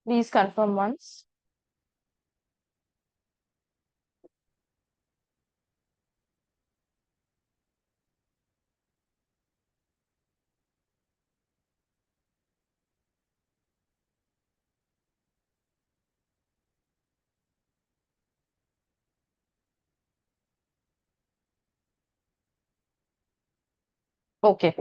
Please confirm once. Okay.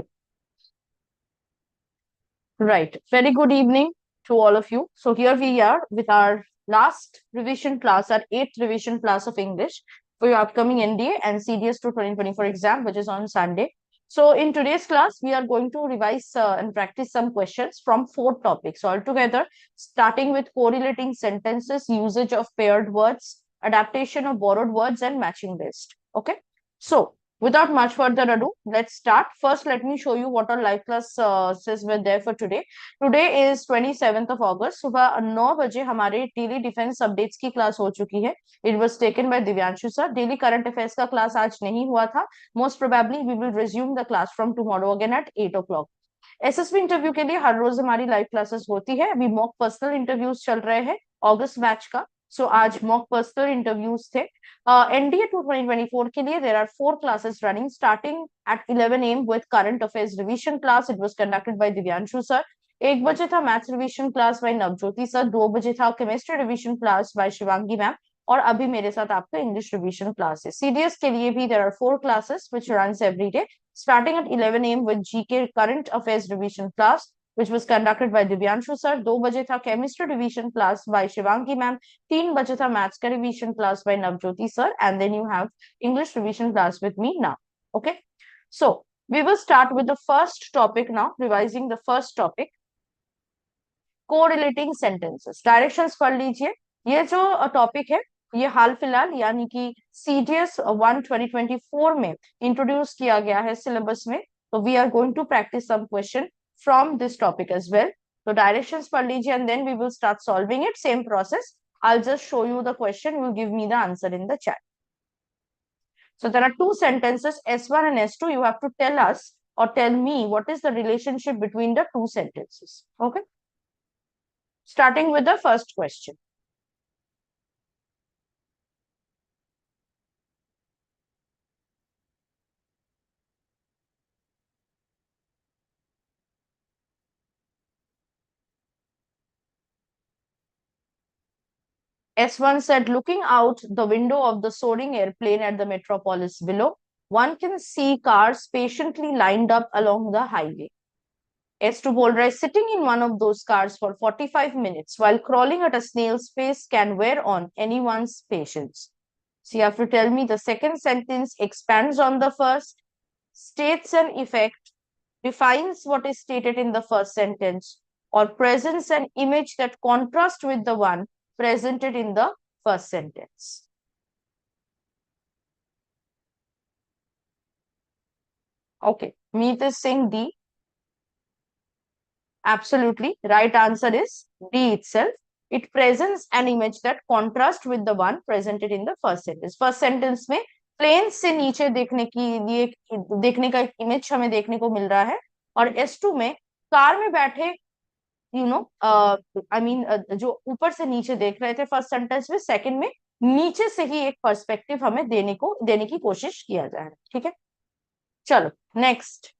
Right. Very good evening to all of you. So here we are with our last revision class, our eighth revision class of English for your upcoming NDA and CDS to 2024 exam, which is on Sunday. So in today's class, we are going to revise and practice some questions from four topics altogether, starting with correlating sentences, usage of paired words, adaptation of borrowed words, and matching list. Okay. So without much further ado, let's start. First, let me show you what our live classes were there for today. Today is 27th of August. सुबह 9 बजे हमारे daily defence updates की class हो चुकी है. It was taken by Divyanshu sir. Daily current affairs का class आज नहीं हुआ था. Most probably we will resume the class from tomorrow again at 8 o'clock. SSB interview के लिए हर रोज हमारी लाइव क्लासेस होती है. अभी मॉक पर्सनल इंटरव्यूज चल रहे हैं अगस्त बैच का. सो आज मॉक पर्सनल इंटरव्यूज थे. NDA 2024 के लिए there are 4 classes running starting at 11 a.m. with current affairs revision class. It was conducted by Divyanshu sir. 1 बजे था maths revision class by Navjyoti sir. 2 बजे था chemistry revision class by Shivangi ma'am. और अभी मेरे साथ आपका इंग्लिश रिविजन क्लास है. सीडीएस के लिए भी there are 4 classes which runs every day starting at 11 a.m. with GK current affairs revision class which was conducted by Divyanshu sir. 2 बजे था chemistry revision class by Shivangi ma'am. 3 बजे था मैथ्स का revision class by Navjyoti sir. And then you have English revision class with me now. Okay, so we will start with the first topic now, revising the first topic, correlating sentences. Directions पढ़ लीजिए. ये जो topic है ये हाल फिलहाल यानी कि CDS 1 2024 में इंट्रोड्यूस किया गया है सिलेबस में. तो we are going to practice some question from this topic as well. तो डायरेक्शंस पढ़ लीजिए and then we will start solving it. Same process. I'll just show you the question. You give me the answer in the chat. So there are two sentences, S1 and S2. You have to tell us or tell me what is the relationship between the two sentences. Okay. Starting with the first question. S1 said, looking out the window of the soaring airplane at the metropolis below, one can see cars patiently lined up along the highway. S2 बोल रहा है, sitting in one of those cars for 45 minutes while crawling at a snail's pace can wear on anyone's patience. So you have to tell me the second sentence expands on the first, states an effect, defines what is stated in the first sentence, or presents an image that contrasts with the one presented in the first sentence. Okay, Meet is saying D. Absolutely, right answer is D itself. It presents an image that contrasts with the one presented in the first sentence. First sentence में plane से नीचे देखने का एक image हमें देखने को मिल रहा है. और S2 में कार में बैठे जो ऊपर से नीचे देख रहे थे फर्स्ट सेंटेंस में, सेकंड में नीचे से ही एक पर्सपेक्टिव हमें देने की कोशिश किया जा रहा है. ठीक है, चलो next.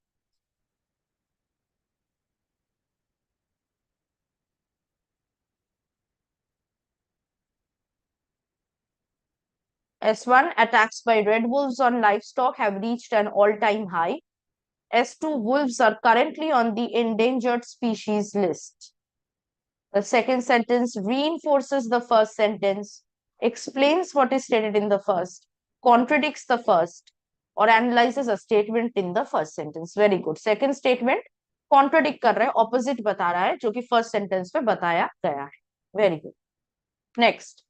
S1, attacks by red wolves on livestock have reached an all-time high. S2, wolves are currently on the endangered species list. The second sentence reinforces the first sentence, explains what is stated in the first, contradicts the first, or analyzes a statement in the first sentence. Very good. Second statement contradict कर रहा है, opposite बता रहा है, जो कि first sentence में बताया गया है. Very good. Next.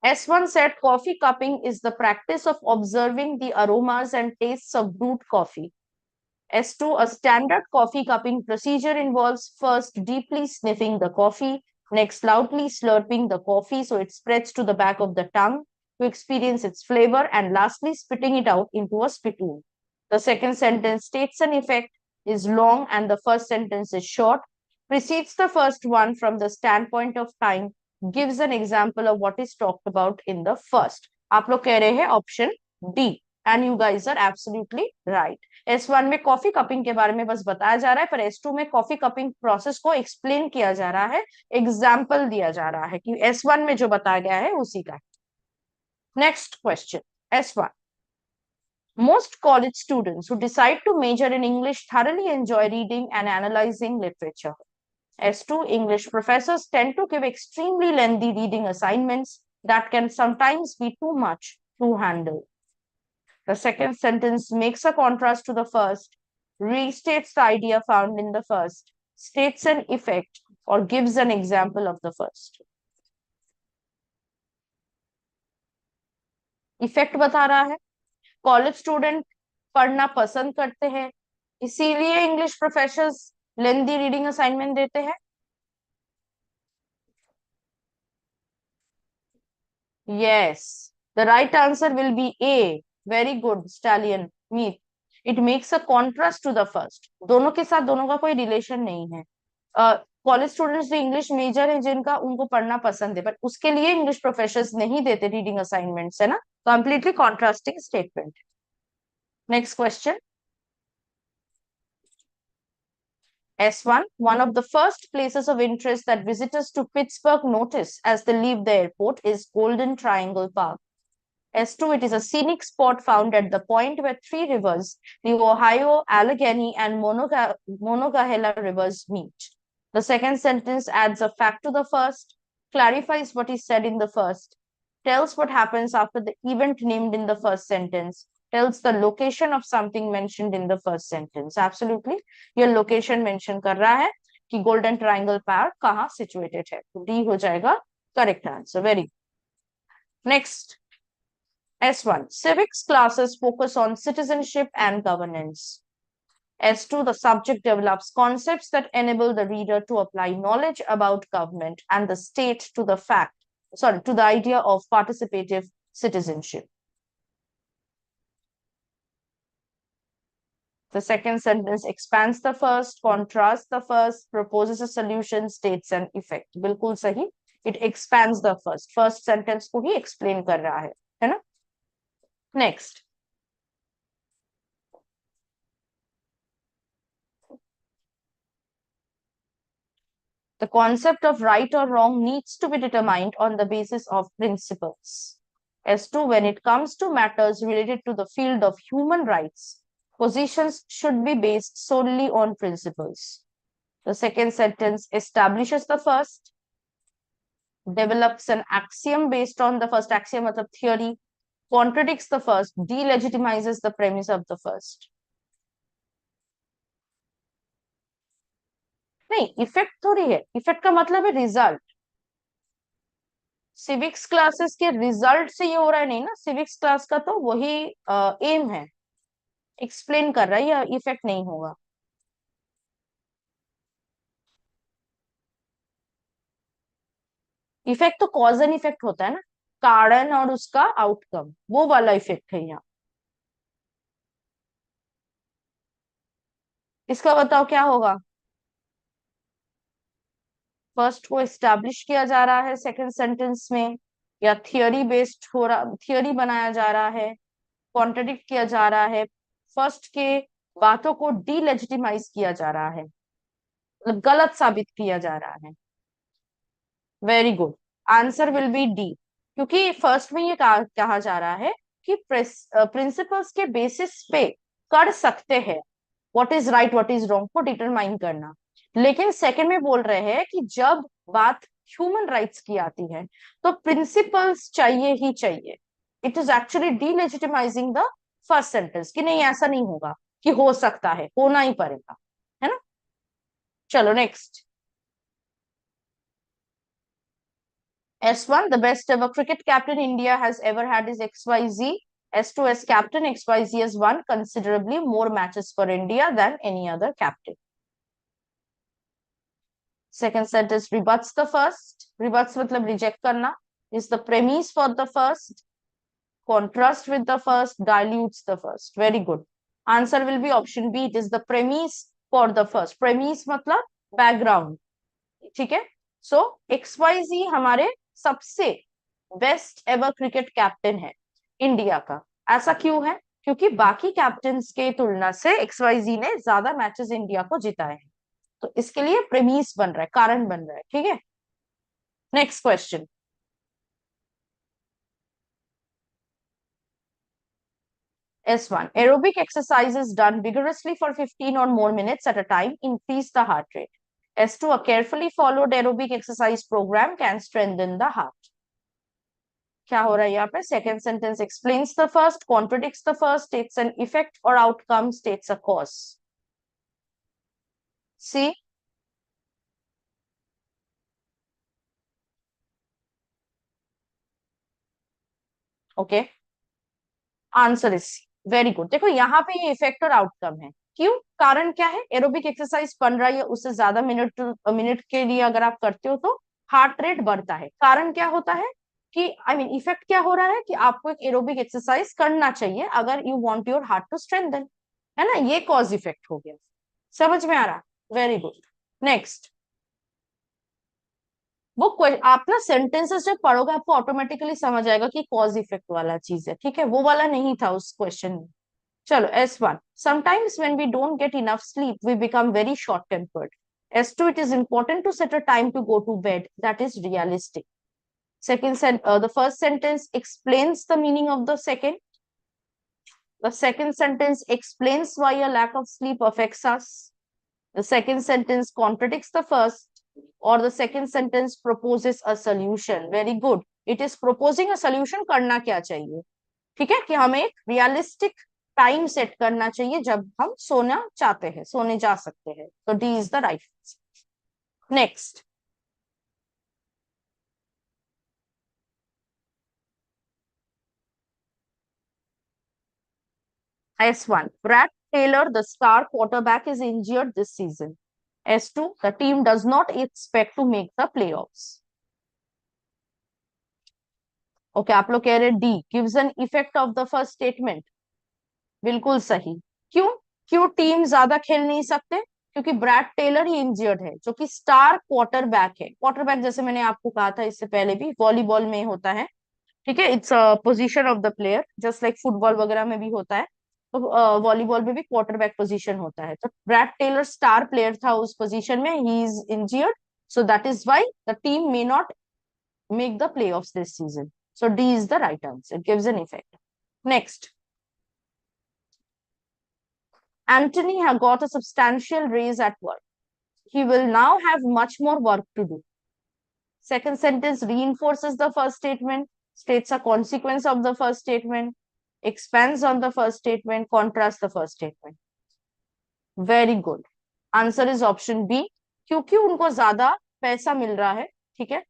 S1 said coffee cupping is the practice of observing the aromas and tastes of brewed coffee. S2, a standard coffee cupping procedure involves first deeply sniffing the coffee, Next, loudly slurping the coffee so it spreads to the back of the tongue to experience its flavor, and lastly, spitting it out into a spittoon. The second sentence states an effect, is long, and the first sentence is short, precedes the first one from the standpoint of time, gives an example of what is talked about in the first. आप लोग कह रहे हैं option D, and you guys are absolutely right. S1 में coffee cupping के बारे में बस बताया जा रहा है, पर S2 में कॉफी कपिंग प्रोसेस को एक्सप्लेन किया जा रहा है, एग्जाम्पल दिया जा रहा है कि S1 में जो बताया गया है उसी का. Next question, S1. Most college students who decide to major in English thoroughly enjoy reading and analyzing literature. S2, English professors tend to give extremely lengthy reading assignments that can sometimes be too much to handle. The second sentence makes a contrast to the first, restates the idea found in the first, states an effect, or gives an example of the first. Effect बता रहा है, college student पढ़ना पसंद करते हैं, इसीलिए English professors लेंदी reading assignment देते हैं. Yes, the right answer will be A. Very good, Stallion. Meet. It makes a contrast to the first. दोनों के साथ दोनों का कोई रिलेशन नहीं है. कॉलेज स्टूडेंट्स जो इंग्लिश मेजर है जिनका, उनको पढ़ना पसंद है, पर उसके लिए इंग्लिश प्रोफेसर्स नहीं देते रीडिंग असाइनमेंट्स, है ना. Completely contrasting statement. Next question. S1, one of the first places of interest that visitors to Pittsburgh notice as they leave the airport is Golden Triangle Park. S2, it is a scenic spot found at the point where three rivers, the Ohio, Allegheny, and Monongahela rivers meet. The second sentence adds a fact to the first, clarifies what is said in the first, tells what happens after the event named in the first sentence, tells the location of something mentioned in the first sentence. Absolutely, ये location mention कर रहा है कि Golden Triangle Park कहाँ situated है. तो D हो जाएगा correct answer. Very good. Next, S1, civics classes focus on citizenship and governance. S2, the subject develops concepts that enable the reader to apply knowledge about government and the state to the idea of participative citizenship. The second sentence expands the first, contrasts the first, proposes a solution, states an effect. बिल्कुल सही. It expands the first. First sentence को ही explain कर रहा है ना? Next. The concept of right or wrong needs to be determined on the basis of principles. S2, when it comes to matters related to the field of human rights, positions should be based solely on principles. The second sentence establishes the first, develops an axiom based on the first. Axiom मतलब theory, contradicts the first, delegitimizes the premise of the first. नहीं, effect थोड़ी है. Effect का मतलब है result. Civics classes के result से ये हो रहा है नहीं ना. सिविक्स क्लास का तो वही एम है, एक्सप्लेन कर रहा है, या इफेक्ट नहीं होगा. इफेक्ट तो कॉज एंड इफेक्ट होता है ना, कारण और उसका आउटकम, वो वाला इफेक्ट है यहाँ. इसका बताओ क्या होगा. फर्स्ट को एस्टैब्लिश किया जा रहा है सेकंड सेंटेंस में, या थियोरी बेस्ड हो रहा, थियोरी बनाया जा रहा है, कॉन्ट्रडिक्ट किया जा रहा है, फर्स्ट के बातों को डीलेजिटिमाइज किया जा रहा है, मतलब गलत साबित किया जा रहा है. Very good, answer will be D, क्योंकि फर्स्ट में ये कहा जा रहा है कि प्रिंसिपल्स के बेसिस पे कर सकते हैं what is right what is wrong को डिटरमाइन करना. लेकिन सेकंड में बोल रहे हैं कि जब बात ह्यूमन राइट्स की आती है तो प्रिंसिपल्स चाहिए ही चाहिए. It is actually delegitimising the first sentence कि नहीं ऐसा नहीं होगा, कि हो सकता है, होना ही पड़ेगा, है ना. चलो next. S1, the best ever cricket captain India has ever had is XYZ. S2, as captain, XYZ has won considerably more matches for India than any other captain. Second sentence rebuts the first. Rebuts मतलब reject करना. Is the premise for the first. Contrast with the first, dilutes the first. Very good. Answer will be option B. It is the premise for the first. Premise मतलब background. ठीक है. So XYZ हमारे सबसे best ever cricket captain है India का. ऐसा क्यों है? क्योंकि बाकी कैप्टन्स के तुलना से XYZ ने ज्यादा मैचेस इंडिया को जिताए हैं. तो इसके लिए प्रेमिस बन रहा है, कारण बन रहा है. ठीक है. Next question. S1. Aerobic exercises done vigorously for 15 or more minutes at a time increase the heart rate. S2. A carefully followed aerobic exercise program can strengthen the heart. क्या हो रहा है यहाँ पे? Second sentence explains the first, contradicts the first, states an effect और outcome, states a cause. C. Okay. Answer is C. Very good. देखो यहाँ पे ये इफेक्ट और आउटकम है. क्यों? कारण क्या है? एरोबिक एक्सरसाइज बन रहा है, उससे ज्यादा मिनट मिनट के लिए अगर आप करते हो तो हार्ट रेट बढ़ता है. कारण क्या होता है कि इफेक्ट क्या हो रहा है कि आपको एक एरोबिक एक्सरसाइज करना चाहिए अगर you want your heart to strengthen. है ना? ये कॉज इफेक्ट हो गया. समझ में आ रहा? Very good. नेक्स्ट. वो आप ना सेंटेंसेस जब पढ़ोगे आपको ऑटोमेटिकली समझ आएगा कि कॉज इफेक्ट वाला चीज है. ठीक है. वो वाला नहीं था उस क्वेश्चन में. चलो. S1. Sometimes when we don't get enough sleep, we become very short-tempered. S2. It is important to set a time to go to bed that is realistic. The first sentence explains the meaning of the second. The second sentence explains why a lack of sleep affects us. The second sentence contradicts the first, or the second sentence proposes a solution. Very good. It is proposing a solution. करना क्या चाहिए? ठीक है, कि हमें एक realistic time set करना चाहिए जब हम सोना चाहते हैं, सोने जा सकते हैं. तो D is the right. Next. S1. Brad Taylor, the star quarterback, is injured this season. S2. The team does not expect to make the playoffs. Okay. आप लोग कह रहे D gives an effect of the first statement. बिल्कुल सही. क्यों? क्यों team ज्यादा खेल नहीं सकते? क्योंकि ब्रैड टेलर ही इंजर्ड है, जो कि स्टार क्वार्टरबैक है. क्वार्टरबैक जैसे मैंने आपको कहा था इससे पहले भी, वॉलीबॉल में होता है. ठीक है. Its position of the player, just like football वगैरह में भी होता है. तो वॉलीबॉल में भी क्वार्टरबैक पोजीशन होता है. तो ब्रैड टेलर स्टार प्लेयर था उस पोजीशन में. He is injured, so that is why the team may not make the playoffs this season. So D is the right answer. It gives an effect. Next. Anthony has got a substantial raise at work. He will now have much more work to do. Second sentence reinforces the first statement, states a consequence of the first statement, expands on the first statement, contrasts the first statement. Very good. Answer is option B. क्योंकि उनको ज्यादा पैसा मिल रहा है. ठीक है.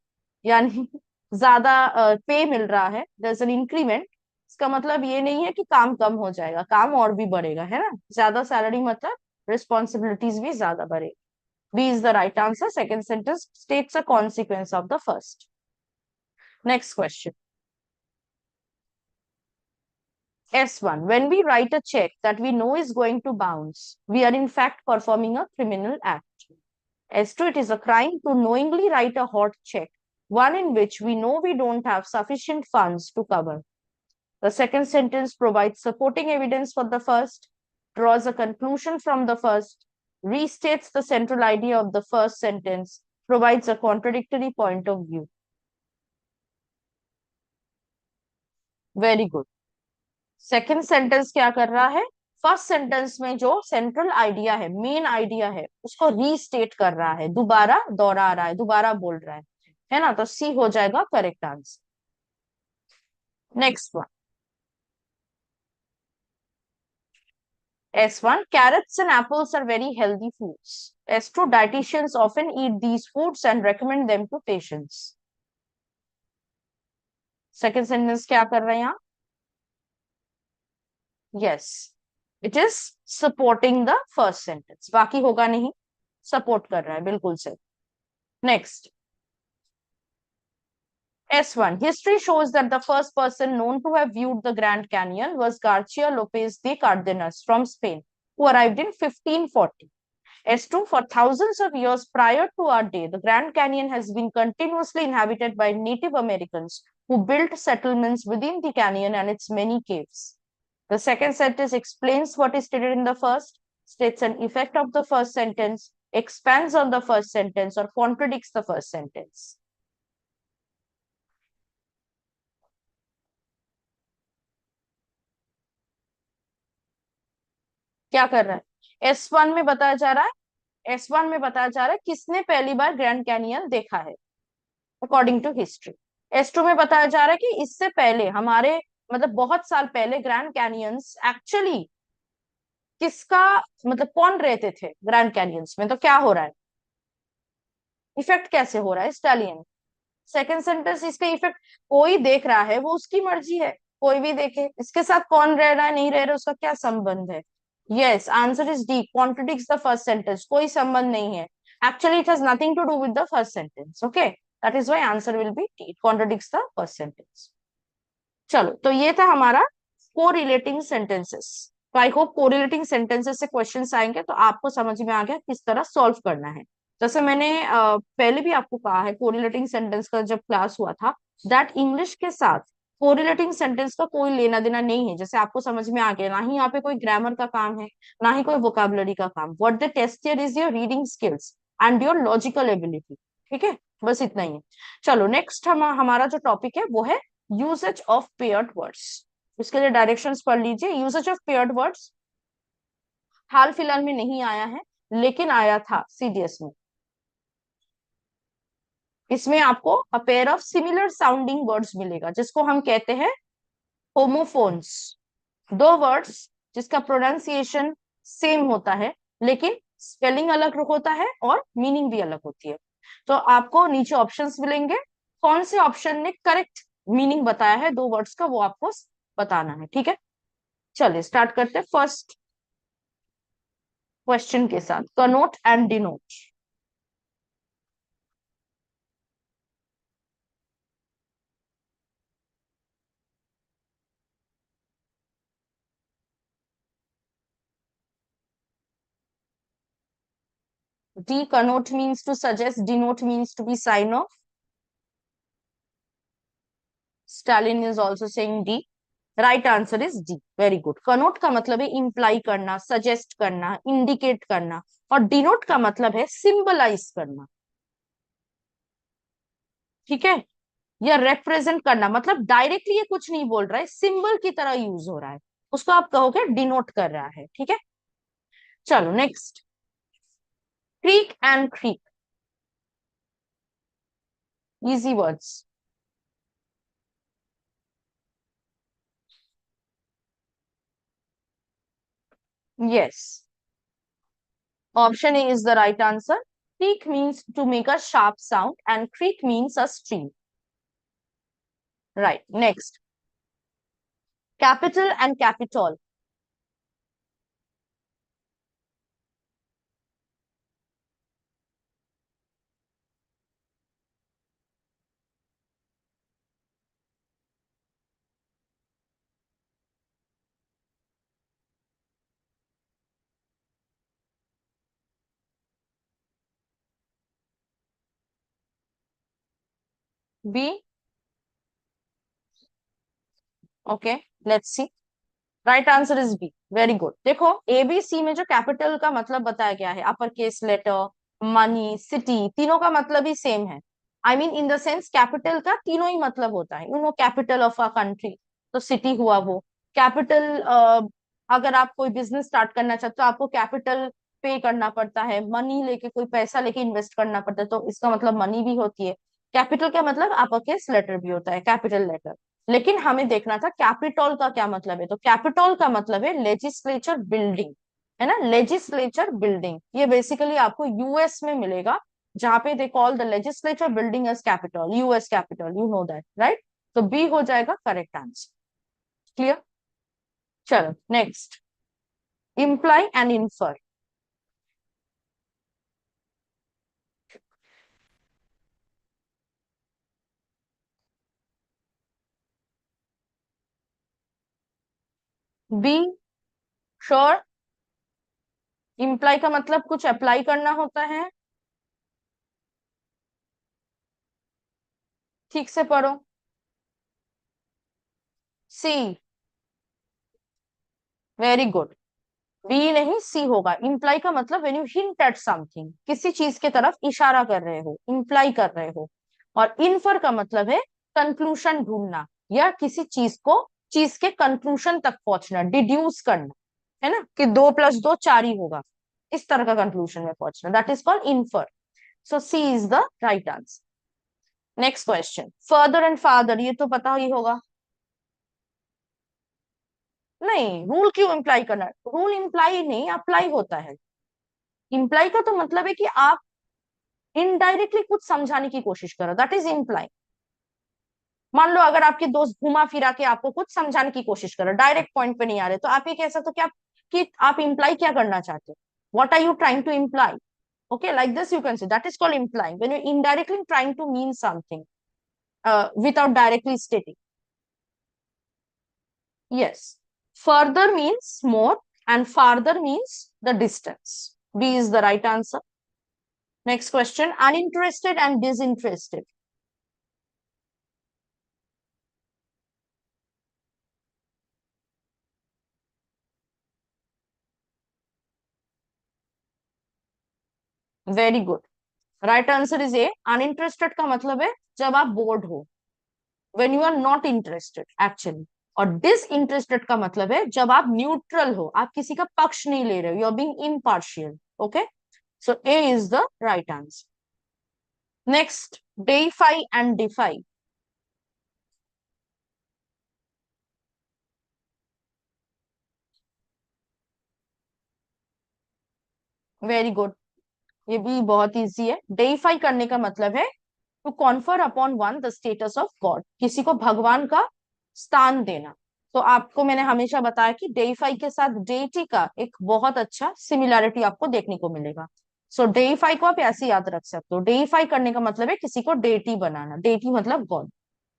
यानी ज्यादा पे मिल रहा है. there's an increment. इसका मतलब ये नहीं है कि काम कम हो जाएगा, काम और भी बढ़ेगा. है ना? ज्यादा सैलरी मतलब रिस्पॉन्सिबिलिटीज भी ज्यादा बढ़ेगी. B is the right answer. Second sentence states a consequence of the first. Next question. S1. When we write a check that we know is going to bounce, we are in fact performing a criminal act. S2. It is a crime to knowingly write a hot check, one in which we know we don't have sufficient funds to cover. The second sentence provides supporting evidence for the first, draws a conclusion from the first, restates the central idea of the first sentence, provides a contradictory point of view. Very good. Second sentence क्या कर रहा है? First sentence में जो central idea है, main idea है, उसको restate कर रहा है, दोबारा दोहरा रहा है, दोबारा बोल रहा है ना? तो सी हो जाएगा correct answer. Next one. S1. Carrots and apples are very healthy foods. S2. Dietitians often eat these foods and recommend them to patients. Second sentence क्या कर रहे हैं यहाँ? Yes, it is supporting the first sentence. बाकी होगा नहीं, support कर रहा है. बिल्कुल सही. Next S1. History shows that the first person known to have viewed the Grand Canyon was Garcia Lopez de Cardenas from Spain, who arrived in 1540. S2. For thousands of years prior to our day, the Grand Canyon has been continuously inhabited by Native Americans who built settlements within the canyon and its many caves. The second sentence explains what is stated in the first, states an effect of the first sentence, expands on the first sentence, or contradicts the first sentence. क्या कर रहा है? S1 में बताया जा रहा है, S1 में बताया जा रहा है किसने पहली बार ग्रैंड कैनियन देखा है अकॉर्डिंग टू हिस्ट्री। S2 में बताया जा रहा है कि इससे पहले हमारे मतलब बहुत साल पहले ग्रैंड कैनियंस एक्चुअली किसका मतलब कौन रहते थे ग्रैंड कैनियंस में, तो क्या हो रहा है, इफेक्ट कैसे हो रहा है स्टालियन। सेकंड सेंटेंस इसका इफेक्ट कोई देख रहा है वो उसकी मर्जी है, कोई भी देखे, इसके साथ कौन रह रहा है नहीं रह रहा उसका क्या संबंध है। Yes, answer is D, contradicts the first sentence, कोई संबंध नहीं है। Actually it has nothing to do with the first sentence, okay, that is why answer will be D, contradicts the first sentence. चलो, तो ये था हमारा कोरिलेटिंग सेंटेंसेस। तो आई होप कोरिलेटिंग सेंटेंसेस से क्वेश्चंस आएंगे तो आपको समझ में आ गया किस तरह सॉल्व करना है। जैसे मैंने पहले भी आपको कहा है, कोरिलेटिंग सेंटेंस का जब क्लास हुआ था, दैट इंग्लिश के साथ कोरिलेटिंग सेंटेंस का कोई लेना देना नहीं है। जैसे आपको समझ में आ गया, ना ही यहाँ पे कोई ग्रामर का काम है, ना ही कोई वोकाबुलरी का काम। What the test here is your reading skills and your logical ability. ठीक है, बस इतना ही है। चलो नेक्स्ट हमारा जो टॉपिक है वो है यूसेज ऑफ पेयर्ड वर्ड्स। इसके लिए डायरेक्शंस पढ़ लीजिए। यूसेज ऑफ पेयर्ड वर्ड्स हाल फिलहाल में नहीं आया है, लेकिन आया था सीडीएस में। इसमें आपको a pair of similar sounding words मिलेगा, जिसको हम कहते हैं होमोफोन्स। दो वर्ड्स जिसका प्रोनाउंसिएशन सेम होता है, लेकिन स्पेलिंग अलग होता है और मीनिंग भी अलग होती है। तो आपको नीचे ऑप्शंस मिलेंगे, कौन से ऑप्शन ने करेक्ट मीनिंग बताया है दो वर्ड्स का, वो आपको बताना है। ठीक है, चलिए स्टार्ट करते हैं फर्स्ट क्वेश्चन के साथ, Connaught and denote. D, connote means to suggest, denote means to be sign off. Stalin is also saying D. Right answer is D, very good. Connaught का मतलब है इंप्लाई करना, सजेस्ट करना, इंडिकेट करना, और डिनोट का मतलब है सिंबलाइज करना। ठीक है, या रिप्रेजेंट करना, मतलब डायरेक्टली ये कुछ नहीं बोल रहा है, सिंबल की तरह यूज हो रहा है, उसको आप कहोगे डिनोट कर रहा है। ठीक है, चलो next, creek and creek, easy words. Yes, option A is the right answer. Creak means to make a sharp sound and creek means a stream. Right. Next. Capital and Capitol. B. Okay. Let's see. Right answer is B, very good. देखो A B C में जो capital का मतलब बताया गया है, upper case letter, money, city, तीनों का मतलब ही सेम है। I mean in the sense capital का तीनों ही मतलब होता है, you know capital of a country, तो सिटी हुआ वो कैपिटल। अगर आप कोई बिजनेस स्टार्ट करना चाहते हो तो आपको कैपिटल पे करना पड़ता है, मनी लेके कोई पैसा लेके इन्वेस्ट करना पड़ता है, तो इसका मतलब मनी भी होती है। कैपिटल का मतलब अपर केस लेटर भी होता है, कैपिटल लेटर। लेकिन हमें देखना था कैपिटल का क्या मतलब है, तो कैपिटल का मतलब है लेजिस्लेचर बिल्डिंग, है ना, लेजिस्लेचर बिल्डिंग। ये बेसिकली आपको यूएस में मिलेगा, जहां पे they call the legislature building as capital, US capital, you know that right. तो बी हो जाएगा करेक्ट आंसर। क्लियर, चलो next, imply and infer. B, sure. Imply का मतलब कुछ अप्लाई करना होता है। ठीक से पढ़ो। सी, वेरी गुड। बी नहीं, सी होगा। इम्प्लाई का मतलब when you hint eight something, किसी चीज के तरफ इशारा कर रहे हो, इम्प्लाई कर रहे हो। और इन्फर का मतलब है कंक्लूशन ढूंढना, या किसी चीज को, चीज के कंक्लूशन तक पहुंचना, डिड्यूस करना, है ना, कि 2 + 2 4 ही होगा, इस तरह का कंक्लूजन में पहुंचना, that is called infer. So C is the right answer. Next question, further and father, ये तो पता ही होगा। नहीं, रूल क्यों इम्प्लाई करना, रूल इम्प्लाई नहीं, अप्लाई होता है। इम्प्लाई का तो मतलब है कि आप इनडायरेक्टली कुछ समझाने की कोशिश करो, दैट इज इम्प्लाई। मान लो अगर आपके दोस्त घुमा फिरा के आपको कुछ समझाने की कोशिश कर रहे, डायरेक्ट पॉइंट पे नहीं आ रहे, तो आप ये कह सकते हो कि आप इम्प्लाई क्या करना चाहते हो, what are you trying to imply. Okay, like this you can say that is called implying, when you're indirectly trying to mean something without directly stating. Yes, further means more and farther means the distance. B is the right answer. Next question, uninterested and disinterested. Very good. Right answer is A. Uninterested का मतलब है जब आप bored हो, when you are not interested actually. और disinterested का मतलब है जब आप न्यूट्रल हो, आप किसी का पक्ष नहीं ले रहे हो, you are being impartial. Okay, so A is the right answer. Next, deify and defy. Very good, ये भी बहुत इजी है। डेइफाई करने का मतलब है to confer upon one the status of god, किसी को भगवान का स्थान देना। तो आपको मैंने हमेशा बताया कि डेइफाई के साथ डेटी का एक बहुत अच्छा सिमिलैरिटी आपको देखने को मिलेगा। सो डेइफाई को आप ऐसे याद रख सकते हो, डेइफाई करने का मतलब है किसी को डेटी बनाना, डेटी मतलब गॉड,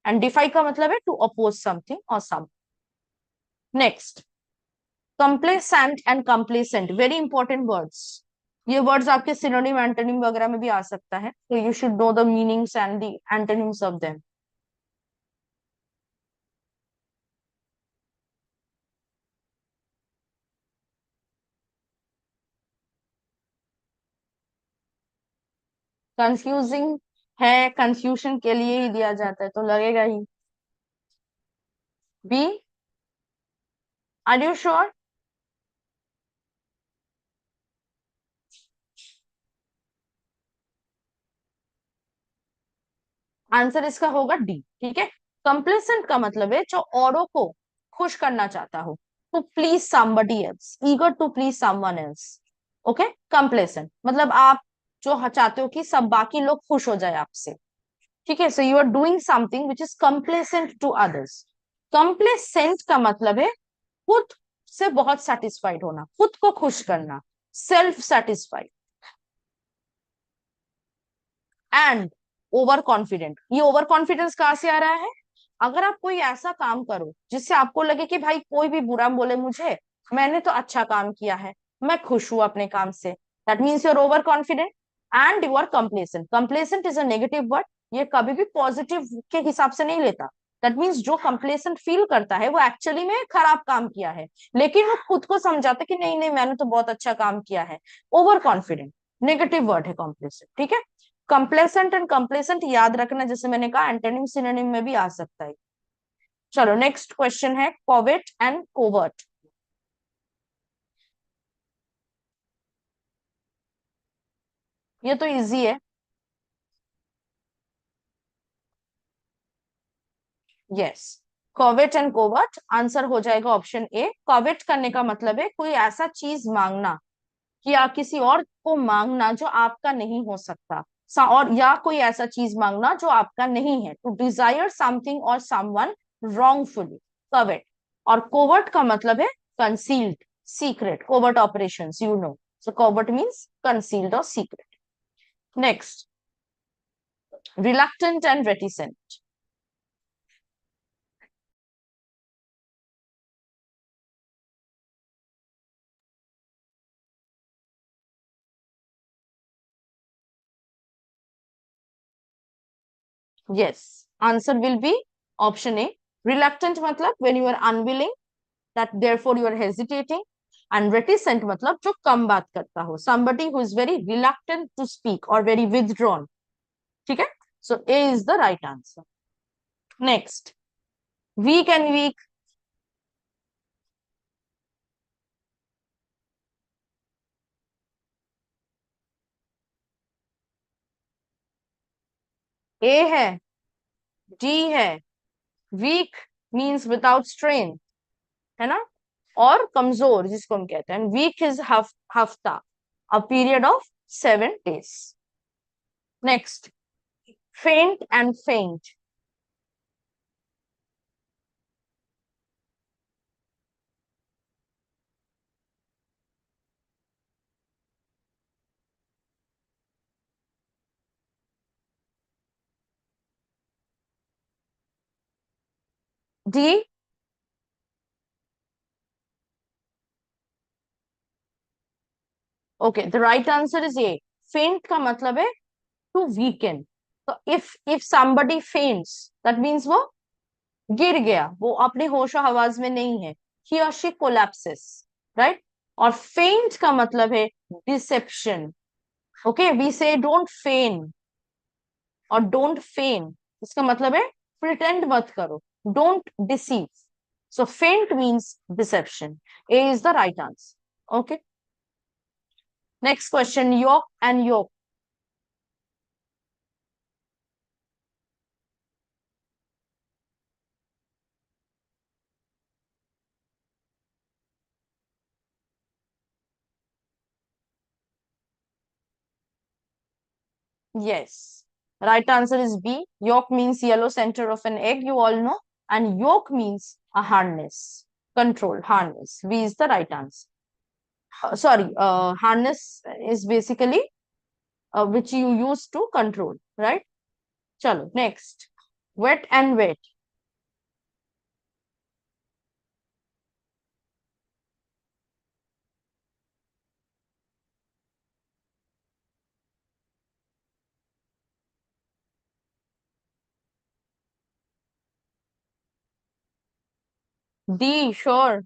एंड डिफाई का मतलब है टू अपोज समथिंग और some. Next, complacent and complacent, very important words. ये वर्ड्स आपके सिनोनिम एंटोनिम वगैरह में भी आ सकता है, तो you should know the meanings and the antonyms of them. Confusing है, कंफ्यूजन के लिए ही दिया जाता है तो लगेगा ही। B, are you sure? Answer इसका होगा डी। ठीक है, कंप्लेसेंट का मतलब है जो औरों को खुश करना चाहता हो, to please somebody else, eager to please someone else. Okay, complacent मतलब आप जो चाहते हो कि सब बाकी लोग खुश हो जाए आपसे। ठीक है, so you are doing something which is complacent to others. Complacent का मतलब है खुद से बहुत सेटिस्फाइड होना, खुद को खुश करना, self satisfied. And over confident, ये ओवर कॉन्फिडेंस कहाँ से आ रहा है? अगर आप कोई ऐसा काम करो जिससे आपको लगे कि भाई कोई भी बुरा बोले मुझे, मैंने तो अच्छा काम किया है, मैं खुश हूं अपने काम से, that means you are over confident and you are complacent. Complacent is a negative word, ये कभी भी पॉजिटिव के हिसाब से नहीं लेता। दैट मीन्स जो कंप्लेसेंट फील करता है वो एक्चुअली में खराब काम किया है, लेकिन वो खुद को समझाता कि नहीं नहीं मैंने तो बहुत अच्छा काम किया है। ओवर कॉन्फिडेंट नेगेटिव वर्ड है कंप्लेसेंट। ठीक है, कंप्लेसेंट एंड कंप्लेसेंट याद रखना, जैसे मैंने कहा एंटोनिम सिनोनिम में भी आ सकता है। चलो नेक्स्ट क्वेश्चन है कोवेट एंड कोवर्ट। ये तो इजी है। यस, कोवेट एंड कोवर्ट आंसर हो जाएगा ऑप्शन ए। कोवेट करने का मतलब है कोई ऐसा चीज मांगना, कि आप किसी और को मांगना जो आपका नहीं हो सकता, और या कोई ऐसा चीज मांगना जो आपका नहीं है, टू डिजायर समथिंग और समवन wrongfully, कवेट। और कोवर्ट का मतलब है concealed, secret, covert operations, you know. So covert means concealed और secret. Next, reluctant and reticent. Yes, answer will be option A. Reluctant matlab when you are unwilling, that therefore you are hesitating, and reticent matlab जो कम बात करता हो, somebody who is very reluctant to speak or very withdrawn. ठीक है? So A is the right answer. Next, weak and weak. A है, D है, weak means without strain, है ना? और कमजोर जिसको हम कहते हैं, वीक इज हफ्ता, a period of 7 days. Next, faint and faint. D. Okay, the right answer is A. Faint का मतलब है to weaken. तो if somebody faints, that means वो गिर गया, वो अपने होशो हवास में नहीं है, he or she collapses, right? और faint का मतलब है deception. Okay, we say don't feign और don't feign, इसका मतलब है pretend मत करो, don't deceive. So feint means deception. A is the right answer. Okay. Next question, yoke and yoke. Yes. Right answer is B. Yolk means yellow center of an egg, you all know. And yoke means a harness, control, harness. B is the right answer. Sorry, harness is basically which you use to control, right? Chalo, next. Wet and wet. D, sure.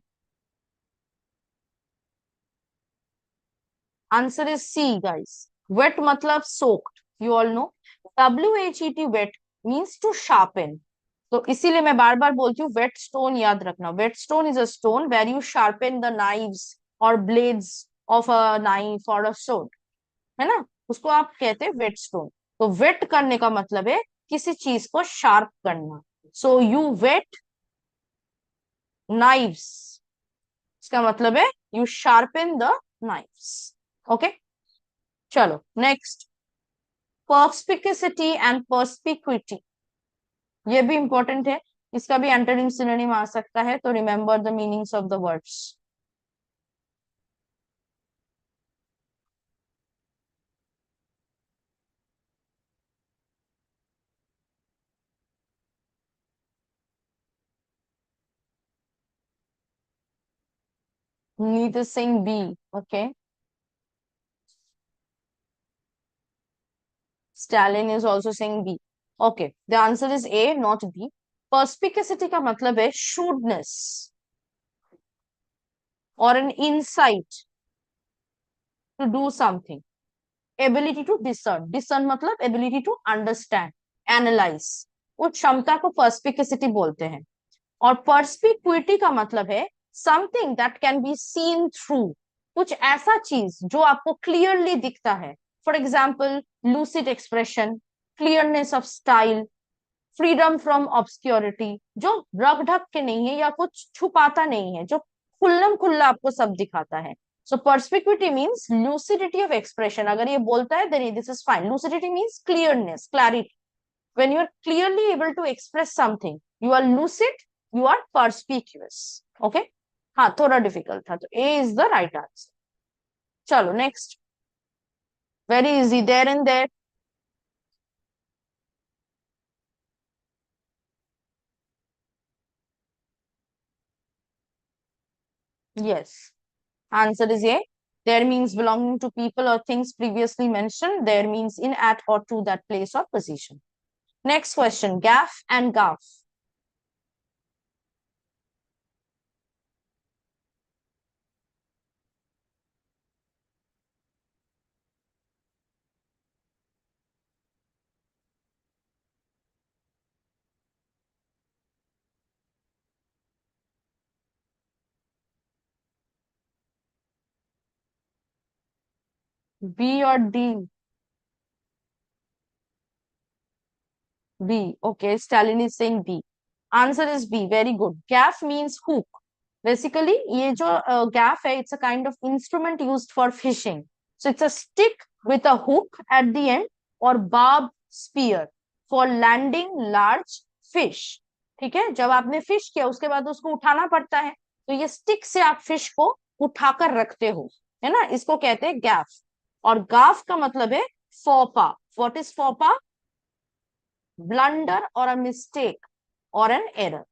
Answer is C, guys. Wet matlab soaked. You all know. WHET wet means to sharpen. तो इसीलिए मैं बार बार बोलती हूँ wait stone याद रखना. Whetstone is a stone where you sharpen the knives और blades of a knife और a sword, है ना? उसको आप कहते हैं वेट स्टोन. तो वेट करने का मतलब है किसी चीज को शार्प करना. सो यू वेट नाइव्स, इसका मतलब है you sharpen the knives. Okay, चलो नेक्स्ट. पर्स्पिकेसिटी एंड पर्स्पिक्विटी, ये भी इंपॉर्टेंट है. इसका भी एंटोनिम सिनोनिम आ सकता है, तो remember the meanings of the words. Neither saying B. Okay. Stalin is also saying B. Okay. The answer is A, not B. Perspicacity का मतलब है shrewdness or an insight to do something. Ability to discern. Discern मतलब ability to understand, analyze. उस क्षमता को perspicacity बोलते हैं. और perspicuity का मतलब है something that can be seen through, कुछ ऐसा चीज जो आपको क्लियरली दिखता है. For example lucid expression, clearness of style, freedom from obscurity, जो रग ढक के नहीं है या कुछ छुपाता नहीं है, जो खुल्लम खुल्ला आपको सब दिखाता है. So perspicuity means lucidity of expression. अगर ये बोलता है then this is fine. Lucidity means clearness, clarity. when you are clearly able to express something, you are lucid, you are perspicuous. Okay. हाँ, थोड़ा डिफिकल्ट था, तो A is the right answer. चलो next. Very easy, there and there. Yes, answer is A. There means belonging to people or things previously mentioned. There means in, at, or to that place or position. Next question, gaffe and gaff. B और D? B. Okay, Stalin is saying B. Answer is B. Very good. Gaff means hook. Basically, ये जो gaff है, it's a kind of instrument used for fishing. So it's a stick with a hook at the end or barbed spear for landing large fish. ठीक है, जब आपने fish किया उसके बाद उसको उठाना पड़ता है, तो ये स्टिक से आप फिश को उठाकर रखते हो, है ना, इसको कहते हैं गैफ. और गाफ का मतलब है फॉपा. व्हाट इज फॉपा? ब्लंडर और अ मिस्टेक और एन एरर.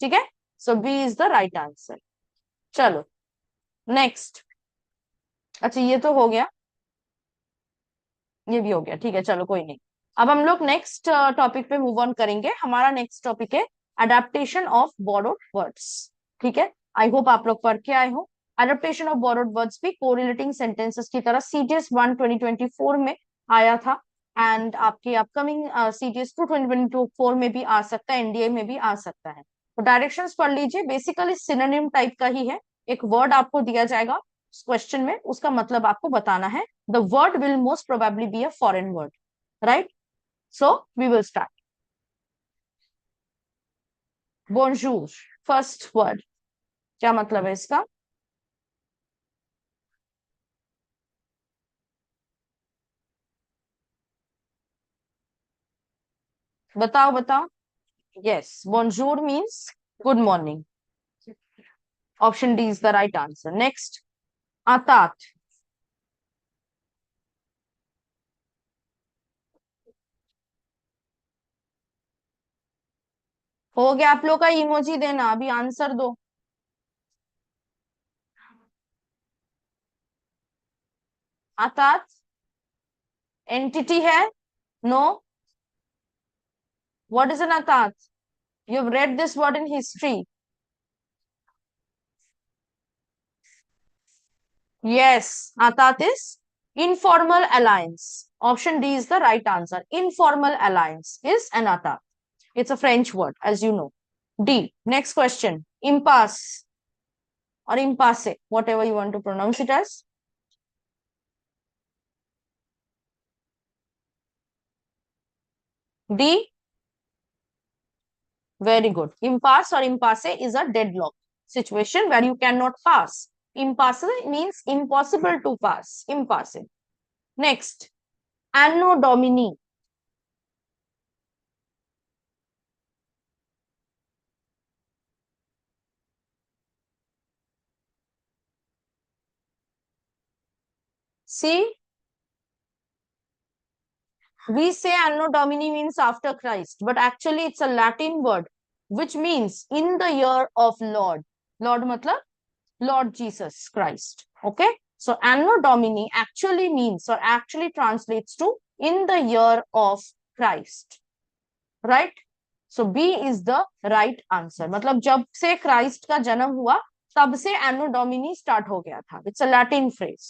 ठीक है, so B is the right answer. चलो नेक्स्ट. अच्छा ये तो हो गया, ये भी हो गया. ठीक है, चलो कोई नहीं. अब हम लोग नेक्स्ट टॉपिक पे मूव ऑन करेंगे. हमारा नेक्स्ट टॉपिक है अडेप्टेशन ऑफ बोरोड वर्ड्स. ठीक है, आई होप आप लोग पढ़ के आए हो. अडेप्टेशन ऑफ बोरोड वर्ड्स भी कोरिलेटिंग सेंटेंसेस की तरह सीडीएस 1 2024 में आया था, एंड आपके अपकमिंग सीडीएस 2 2024 में भी आ सकता है, एनडीए में भी आ सकता है. तो डायरेक्शंस पढ़ लीजिए. बेसिकली सिनोनिम टाइप का ही है. एक वर्ड आपको दिया जाएगा क्वेश्चन में, उसका मतलब आपको बताना है. The word will most probably be a foreign word, right? So we will start. Bonjour, first word, क्या मतलब है इसका? बताओ बताओ. Yes, bonjour means good morning. Option D is the right answer. Next, atat. हो गया आप लोग का. इमोजी देना, अभी आंसर दो. आतात एंटिटी है? No. What is an atat? You have read this word in history. Yes, Atat is informal alliance. Option D is the right answer. Informal alliance is an Atat. It's a French word, as you know. D. Next question. Impasse or impasse, whatever you want to pronounce it as. D. Very good. Impasse or impasse is a deadlock situation where you cannot pass. Impasse means impossible to pass. Impasse. Next. Anno Domini. See, we say Anno Domini means after Christ, but actually it's a Latin word which means in the year of Lord. Lord matlab Lord Jesus Christ. Okay, so Anno Domini actually means or actually translates to in the year of Christ, right? So B is the right answer. मतलब जब से Christ का जन्म हुआ तब से Anno Domini start हो गया था. It's a Latin phrase.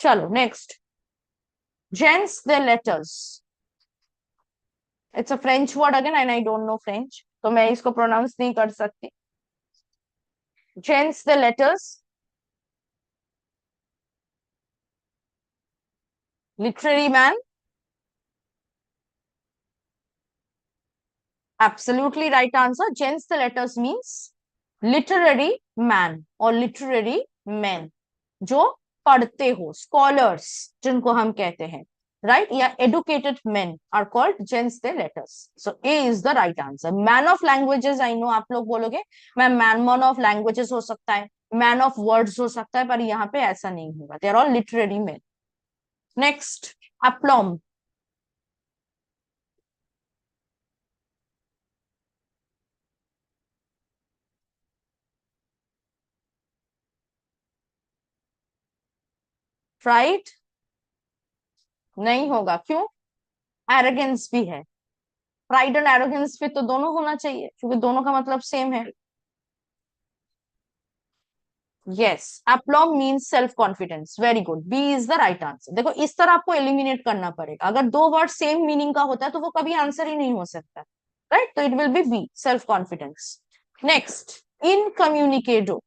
चलो next. Gens the letters. It's a French word again and I don't know French, तो मैं इसको प्रोनाउंस नहीं कर सकती. Gens the letters. Literary man. Absolutely right answer. Gens the letters means literary man और literary man, जो पढ़ते हो, स्कॉलर्स जिनको हम कहते हैं, राइट, या educated men are called gens the letters. So A is the right answer. Man of languages, I know आप लोग बोलोगे मैम मैन ऑफ लैंग्वेजेस हो सकता है, मैन ऑफ वर्ड्स हो सकता है, पर यहाँ पे ऐसा नहीं होगा. They are all literary men. Next, aplomb. Right? नहीं होगा, क्यों? एरोगेंस भी है। प्राइड एंड एरोगेंस पे तो दोनों होना चाहिए क्योंकि दोनों का मतलब सेम है। Yes, aplomb means self confidence, very good, B is the right answer. देखो इस तरह आपको एलिमिनेट करना पड़ेगा, अगर दो वर्ड सेम मीनिंग का होता है तो वो कभी आंसर ही नहीं हो सकता, राइट? तो it will be B, self confidence. Next, incommunicado.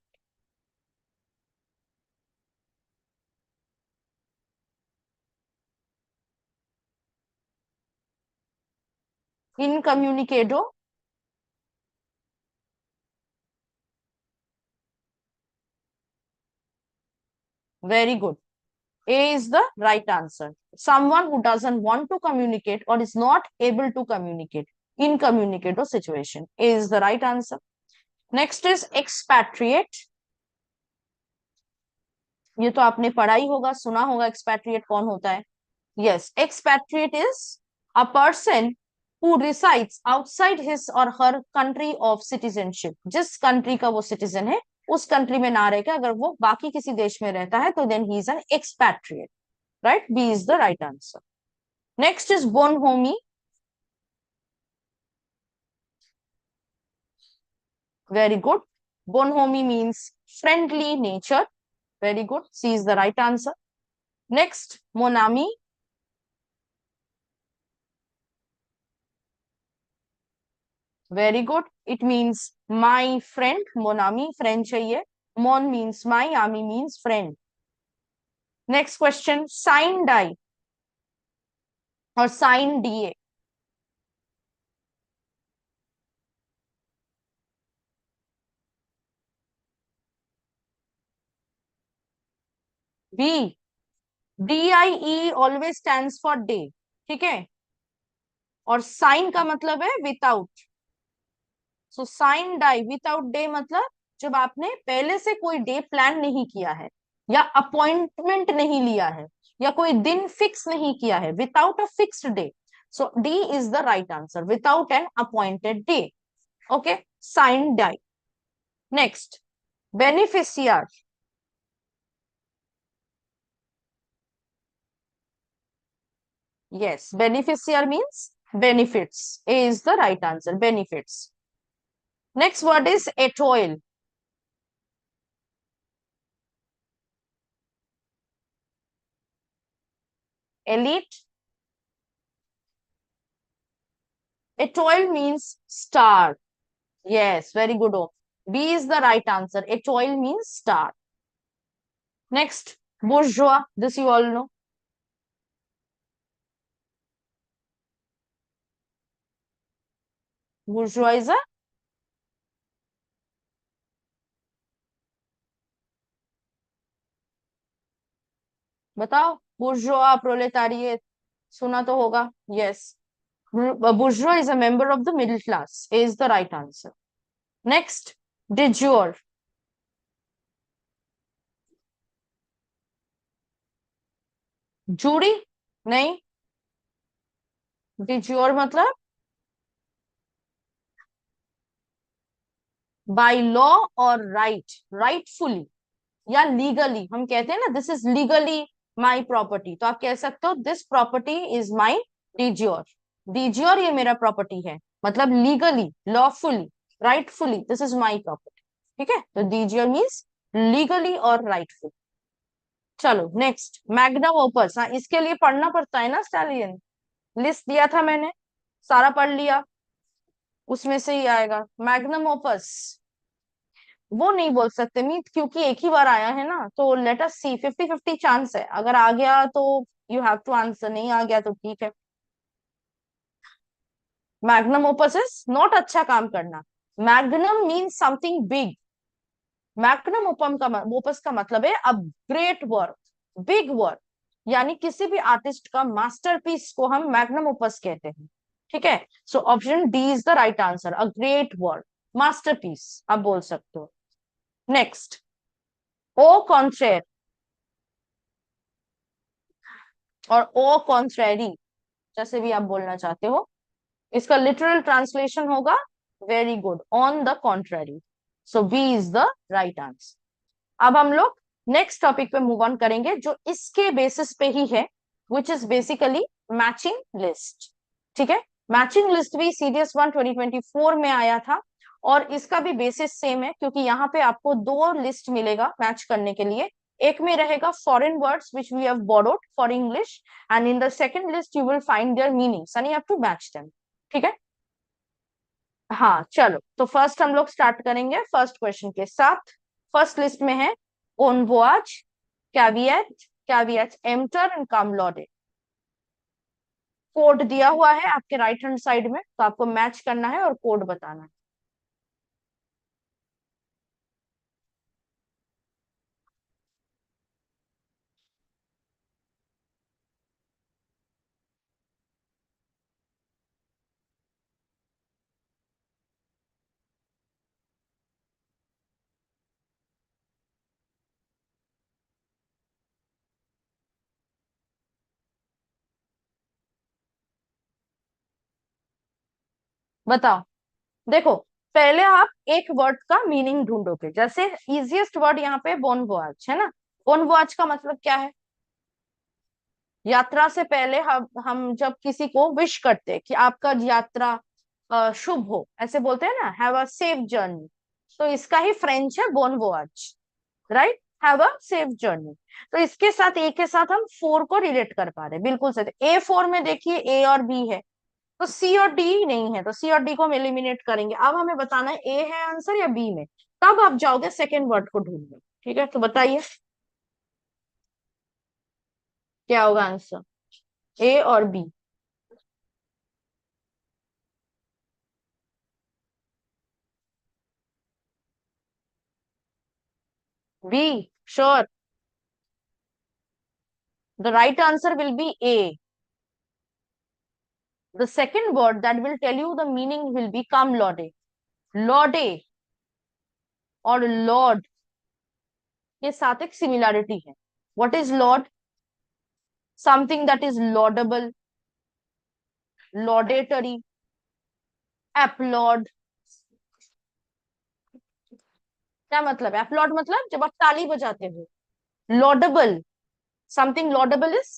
Incommunicado, very good, A is the right answer. Someone who doesn't want to communicate or is not able to communicate. Incommunicado situation. A is the right answer. Next is expatriate. ये तो आपने पढ़ा ही होगा, सुना होगा expatriate कौन होता है। Yes, expatriate is a person who resides outside his or her country of citizenship. जिस country का वो citizen है, उस country में ना रह के अगर वो बाकी किसी देश में रहता है तो then he is an expatriate. Right? B is the right answer. Next is bonhomie. Very good. Bonhomie means friendly nature. Very good. C is the right answer. Next, monami. Very good. It means my friend. Monami, friend चाहिए. Mon means my, ami means friend. Next question, sign die or sign DA. B. DIE always stands for day. ठीक है? और sign का मतलब है without. So sine die without day मतलब जब आपने पहले से कोई डे प्लान नहीं किया है या अपॉइंटमेंट नहीं लिया है या कोई दिन फिक्स नहीं किया है, without a fixed day. So D is the right answer, without an appointed day. Okay, sine die. Next, beneficiary. Yes, beneficiary means benefits. A is the right answer, benefits. Next word is atoil. Elite. Atoil means star. Yes, very good. Oh. B is the right answer. Atoil means star. Next, bourgeois. This you all know. Bourgeois is a, बताओ, bourgeois, proletariat, सुना तो होगा. Yes. Bourgeois is a member of the middle class. A is the right answer. Next, de jure. Jury नहीं, de jure मतलब by law और right, rightfully या legally. हम कहते हैं ना this is legally my property, तो आप कह सकते हो this property is my de jure. De jure ये मेरा प्रॉपर्टी है, मतलब legally, lawfully, rightfully this is my property. ठीक है, तो डिज्योर मीन्स लीगली और राइटफुल। चलो नेक्स्ट, मैग्नम ओपस। हाँ, इसके लिए पढ़ना पड़ता है ना स्टैलियन, लिस्ट दिया था मैंने, सारा पढ़ लिया, उसमें से ही आएगा मैग्नम ओपस। वो नहीं बोल सकते मीत, क्योंकि एक ही बार आया है ना, तो लेट अस सी, 50-50 चांस है, अगर आ गया तो यू हैव टू आंसर, नहीं आ गया तो ठीक है। मैग्नम ओपस इज नॉट अच्छा काम करना। Magnum means something big. Magnum opus का मतलब है a great work, big work, यानी किसी भी आर्टिस्ट का मास्टरपीस को हम मैग्नम ओपस कहते हैं। ठीक है, so option D is the right answer, a great work, masterpiece आप बोल सकते हो। नेक्स्ट, ओ कॉन्ट्रेर और ओ कॉन्ट्रेरी, जैसे भी आप बोलना चाहते हो, इसका लिटरल ट्रांसलेशन होगा very good, on the contrary. So B is the right answer. अब हम लोग नेक्स्ट टॉपिक पे मूव ऑन करेंगे जो इसके बेसिस पे ही है, which is basically matching list. ठीक है, मैचिंग लिस्ट भी सीडीएस 1 2024 में आया था, और इसका भी बेसिस सेम है, क्योंकि यहाँ पे आपको दो लिस्ट मिलेगा मैच करने के लिए। एक में रहेगा foreign words which we have borrowed for English, and in the second list you will find their meanings and you have to match them. ठीक है, हाँ चलो, तो फर्स्ट हम लोग स्टार्ट करेंगे फर्स्ट क्वेश्चन के साथ। फर्स्ट लिस्ट में है bon voyage, caveat, caveat emptor and cum laude. Code दिया हुआ है आपके राइट हैंड साइड में, तो आपको मैच करना है और कोड बताना है। बताओ, देखो, पहले आप एक वर्ड का मीनिंग ढूंढोगे। जैसे इजिएस्ट वर्ड यहाँ पे बोन वोयाज है ना। बोन वोयाज का मतलब क्या है? यात्रा से पहले हम जब किसी को विश करते हैं कि आपका यात्रा शुभ हो, ऐसे बोलते हैं ना, हैव अ सेफ जर्नी। तो इसका ही फ्रेंच है bone voyage, right, have a safe journey. तो इसके साथ ए के साथ हम फोर को रिलेट कर पा रहे हैं, बिल्कुल सही। ए फोर में देखिए ए और बी है, तो सी और डी नहीं है, तो सी और डी को हम एलिमिनेट करेंगे। अब हमें बताना है ए है आंसर या बी में, तब आप जाओगे सेकेंड वर्ड को ढूंढने। ठीक है, तो बताइए क्या होगा आंसर, ए और B? B, sure? The right answer will be A. The second word that will tell you the meaning will be cum laude. Laude और लॉर्ड के साथ एक सिमिलैरिटी है। What is lord? Something that is laudable, laudatory, applaud. क्या मतलब है एप्लॉड? मतलब जब आप ताली बजाते हो। Laudable, something laudable is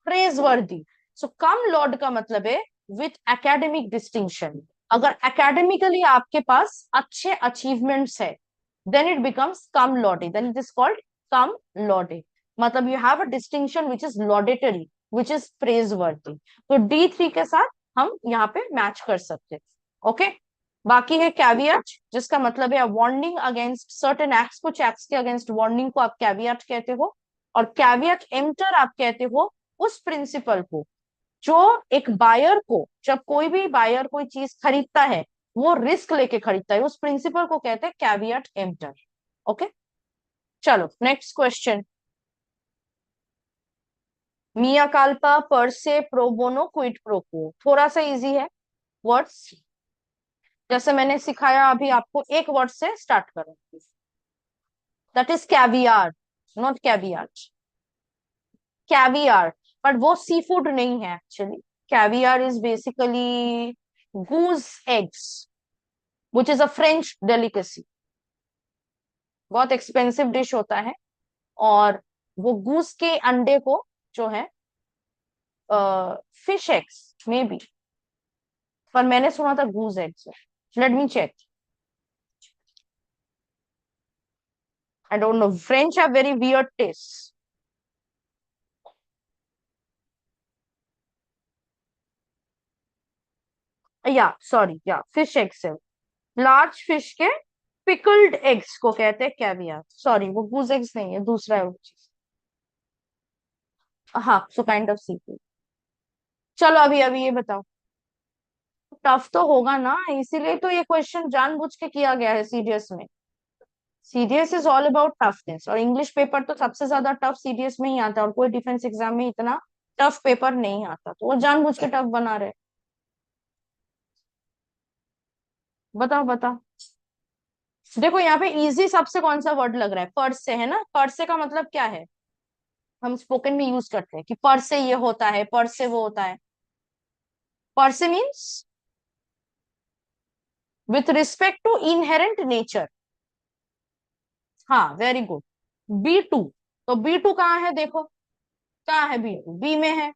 praiseworthy. So cum laude का मतलब है विथ एकेडमिक डिस्टिंक्शन। अगर एकेडमिकली आपके पास अच्छे अचीवमेंट्स है, then it becomes cum laude, then it is called cum laude. मतलब you have a distinction which is laudatory, which is praiseworthy. तो D3 के साथ हम यहाँ पे मैच कर सकते। ओके, बाकी है कैवियट, जिसका मतलब है वार्निंग अगेंस्ट सर्टेन एक्ट्स। कुछ एक्ट्स के अगेंस्ट वार्निंग को आप कैवियट कहते हो। और कैवियट एम्प्टर आप कहते हो उस प्रिंसिपल को जो एक बायर को, जब कोई भी बायर कोई चीज खरीदता है, वो रिस्क लेके खरीदता है, उस प्रिंसिपल को कहते हैं कैवियट एम्प्टर। ओके, चलो नेक्स्ट क्वेश्चन। मिया काल्पा, परसे, प्रोबोनो, क्विड प्रोको। थोड़ा सा इजी है वर्ड्स, जैसे मैंने सिखाया अभी आपको, एक वर्ड से स्टार्ट करो। That is caviar, not caviar. Caviar, but वो सी फूड नहीं है actually. Caviar is basically goose eggs, which is a French delicacy. बहुत एक्सपेंसिव डिश होता है, और वो गूस के अंडे को, जो है फिश एग्स मे बी, पर मैंने सुना था goose eggs. Let me check, I don't know, French have very weird taste. या सॉरी, या फिश एग्स है, लार्ज फिश के पिकल्ड एग्स को कहते हैं कैवियर। सॉरी, वो गूज एग्स नहीं है, दूसरा है वो चीज। हाँ, so kind of seafood. चलो अभी अभी ये बताओ, टफ तो होगा ना, इसीलिए तो ये क्वेश्चन जानबूझ के किया गया है सीडीएस में। CDS is all about toughness, और इंग्लिश पेपर तो सबसे ज्यादा टफ सीडीएस में ही आता है, और कोई डिफेंस एग्जाम में इतना टफ पेपर नहीं आता, तो वो जानबूझ के टफ बना रहे। बताओ बताओ। देखो यहाँ पे इजी सबसे कौन सा वर्ड लग रहा है? पर्स से है ना। पर्स से का मतलब क्या है? हम स्पोकन में यूज करते हैं कि पर्स से ये होता है, पर्स से वो होता है। Per se means with respect to inherent nature. हाँ, वेरी गुड। B2, तो B2 कहाँ है? देखो, कहाँ है B2? बी में है।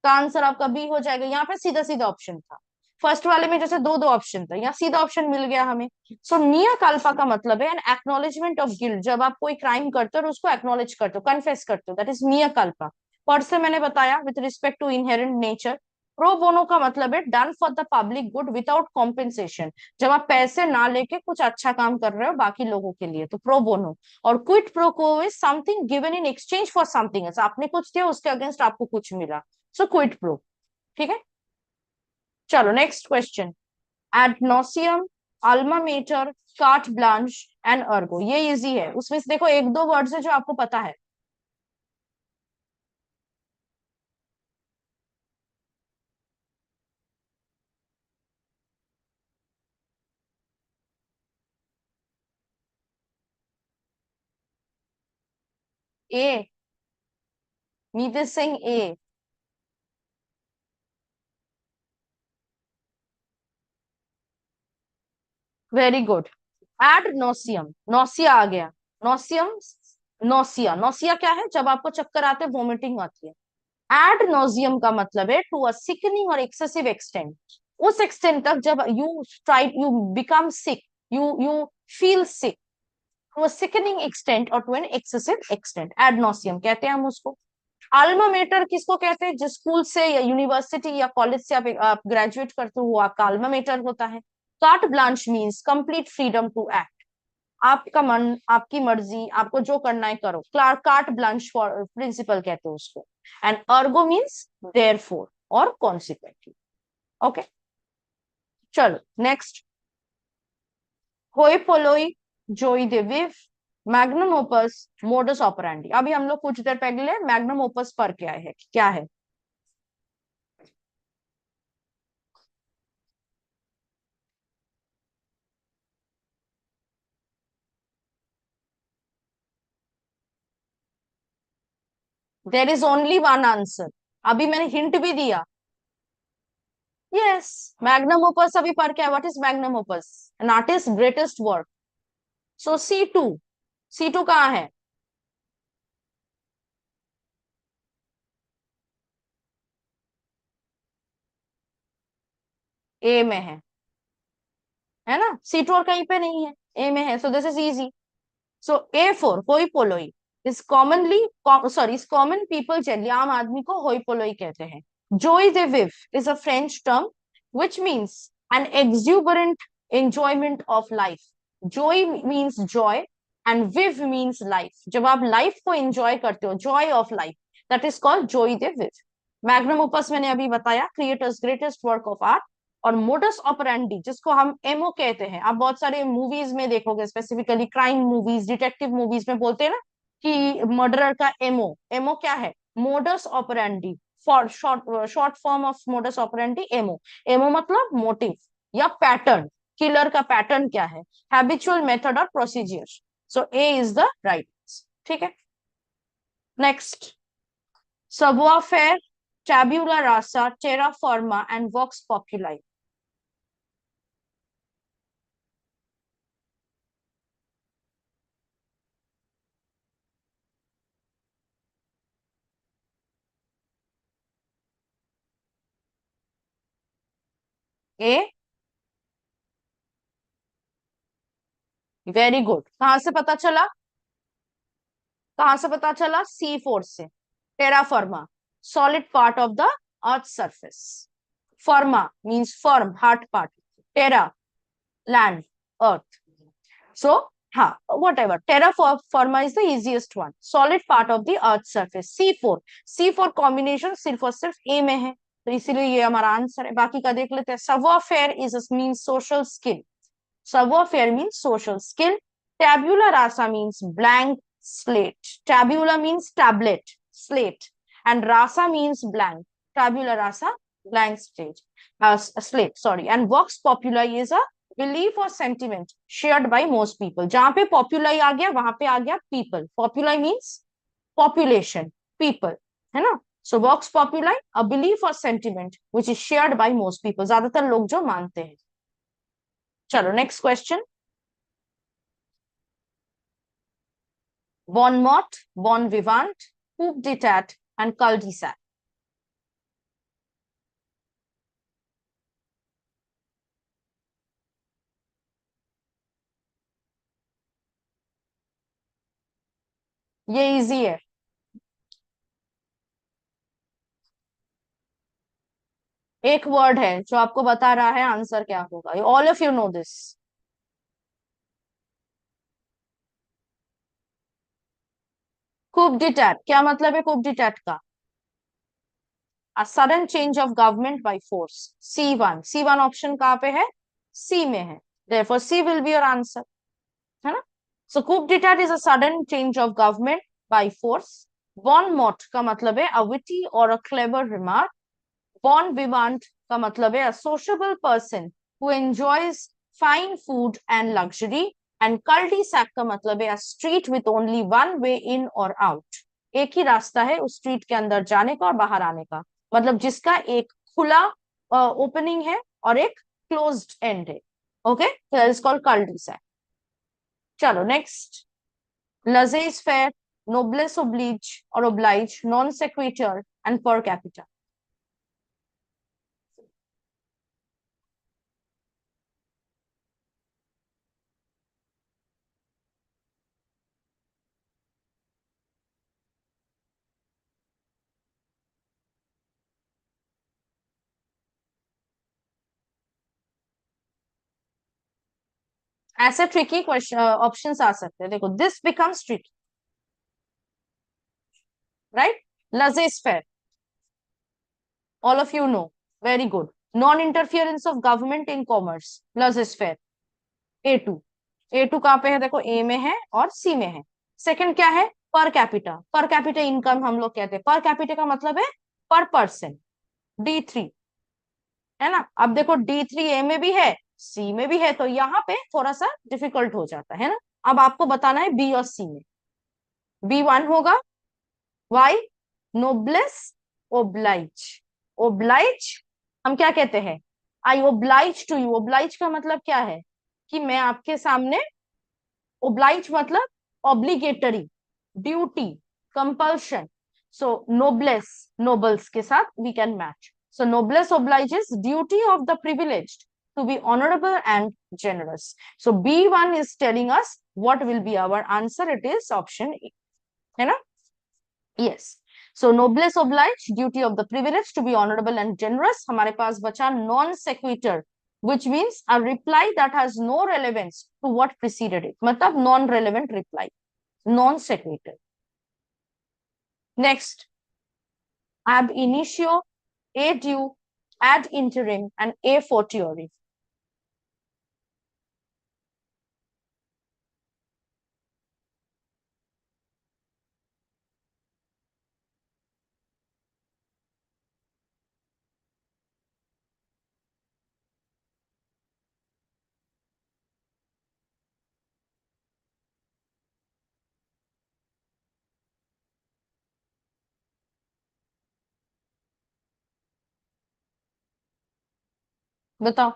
का आंसर आपका बी हो जाएगा। यहाँ पे सीधा सीधा ऑप्शन था, फर्स्ट वाले में जैसे दो दो ऑप्शन था, यहाँ सीधा ऑप्शन मिल गया हमें। सो मिया कल्पा का मतलब है एन एक्नॉलेजमेंट ऑफ गिल्ट, जब आप कोई क्राइम करते हो और उसको एक्नॉलेज करते हो, कन्फेस करते हो, दैट इज मिया कल्पा। पर से मैंने बताया with respect to inherent nature. Pro bono का मतलब है done for the public good without compensation, जब आप पैसे ना लेके कुछ अच्छा काम कर रहे हो बाकी लोगों के लिए, तो प्रो बोनो। और क्विट प्रो को is something given in exchange for something else, आपने कुछ दिया उसके अगेंस्ट आपको कुछ मिला, सो क्विट प्रो। ठीक है, चलो next question. Ad nauseam, alma mater, carte blanche and ergo, ये इजी है, उसमें से देखो एक दो वर्ड्स है जो आपको पता है। A, Niti Singh A. Very good. Ad nauseam, nausea आ गया। नोसियम, नोसिया, नोसिया क्या है, जब आपको चक्कर आते वोमिटिंग आती है। एड नोजियम का मतलब है टू अ सिकनिंग और एक्सेसिव एक्सटेंट, उस एक्सटेंट तक जब you try you become sick, you feel sick, to a sickening extent और to an excessive extent, ad nauseam कहते हैं हम उसको। अल्मा मेटर किसको कहते हैं, जिस स्कूल से या यूनिवर्सिटी या कॉलेज से आप ग्रेजुएट करते हो वो आपका अल्मा मेटर होता है। Carte blanche means complete freedom to act, आपका मन, आपकी मर्जी, आपको जो करना है करो, कार्ट ब्लांच फॉर प्रिंसिपल कहते हैं उसको। एंड अर्गो मीन्स देयरफॉर और कॉन्सिक्वेंटली। ओके, चलो नेक्स्ट। होई पोलोई, जोई de vivre, magnum opus, modus operandi. अभी हम लोग कुछ देर पहले मैग्नम ओपस पर क्या है, क्या है? There is only one answer, अभी मैंने हिंट भी दिया। यस, मैग्नम ओपस अभी पर क्या है, what is magnum opus? An artist greatest work. So C two, C two कहाँ है? ए में है ना, सी टू और कहीं पे नहीं है, ए में है, so this is easy. So A for hoi polloi is commonly, sorry is common people generally, आम आदमी को होई पोलोई कहते हैं। Joie de vivre is a French term which means an exuberant enjoyment of life. Joie means joy and vivre means life, जब आप life को enjoy करते हो, joy of life, that is called joie de vivre. Magnum opus मैंने अभी बताया, creators greatest work of art. और modus operandi जिसको हम एमओ कहते हैं, आप बहुत सारे मूवीज में देखोगे, specifically crime movies, detective movies में बोलते हैं ना कि मर्डरर का एमओ, एमओ क्या है? Modus operandi, for short, short form of modus operandi MO. MO मतलब मोटिव या पैटर्न, किलर का पैटर्न क्या है, हैबिचुअल मेथड और procedure. So A is the right. ठीक है, next. savoir faire, tabula rasa, terra firma and vox populi। A, very good, कहां से पता चला? कहां से पता चला? सी फोर से। Terra firma, solid part of the earth surface. Firma means firm, hard part. Terra, land, earth. So हाँ, whatever, terra firma is the easiest one, solid part of the earth surface. C four, C four combination सिर्फ और सिर्फ ए में है, तो इसीलिए ये हमारा आंसर है। बाकी का देख लेते हैं। Savoir faire is mean social skill, savoir-faire means social skill. Tabula rasa means blank slate. Tabula means tablet, slate. And rasa means blank. Tabula rasa, blank slate. Slate, sorry. And vox populi is a belief or sentiment shared by most people. जहां पे populi आ गया वहां पे आ गया people. Populi means population, people, है ना? So vox populi, a belief or sentiment which is shared by most people. ज्यादातर लोग जो मानते हैं। चलो next question. Bon mot, bon vivant, coup d'état and cul-de-sac। ये इजी है। एक वर्ड है जो आपको बता रहा है आंसर क्या होगा, all of you know this. Coup d'etat, क्या मतलब है कूप डिटैट का? A sudden change of government by force. C1, C1 option कहाँ पे है? सी में है। therefore C will be your answer, है ना? So coup d'etat is a sudden change of government by force. Bon mot का मतलब है अ विटी और अ क्लेवर रिमार्क। बॉन विवांट का मतलब है a sociable person who enjoys fine food and luxury। And कल्टी सैक का मतलब है a street with only one way in or out। एक ही रास्ता है उस स्ट्रीट के अंदर जाने का और बाहर आने का, मतलब जिसका एक खुला ओपनिंग है और एक क्लोज्ड एंड है। ओके, दैट इज कॉल्ड कल्टी सैक। चलो next. laissez faire, noblesse oblige और oblige, non sequitur and per capita। ऐसे ट्रिकी क्वेश्चन ऑप्शंस आ सकते हैं, देखो this becomes tricky, right? laissez faire, all of you no, very good. Non interference of government in commerce, laissez faire। A2, A2 कहाँ पे है? देखो ए में है और सी में है। सेकंड क्या है? Per capita, per capita income हम लोग कहते हैं, पर कैपिटा का मतलब है पर पर्सन। D3, है ना? अब देखो D3 ए में भी है, सी में भी है, तो यहाँ पे थोड़ा सा डिफिकल्ट हो जाता है ना। अब आपको बताना है बी और सी में। B1 होगा, वाई? नोब्लेस ओब्लाइज। ओब्लाइज हम क्या कहते हैं? आई ओब्लाइज टू यू। ओब्लाइज का मतलब क्या है? कि मैं आपके सामने, ओब्लाइज मतलब obligatory, duty, compulsion. So noblesse, nobles के साथ we can match. So noblesse obliges duty of the privileged to be honorable and generous. So B1 is telling us what will be our answer. It is option A, है ना? Yes. So noblesse oblige, duty of the privileged to be honorable and generous। हमारे पास बचा non sequitur, which means a reply that has no relevance to what preceded it, मतलब non relevant reply, non sequitur। Next, ab initio, a due, ad interim and a fortiori। बताओ।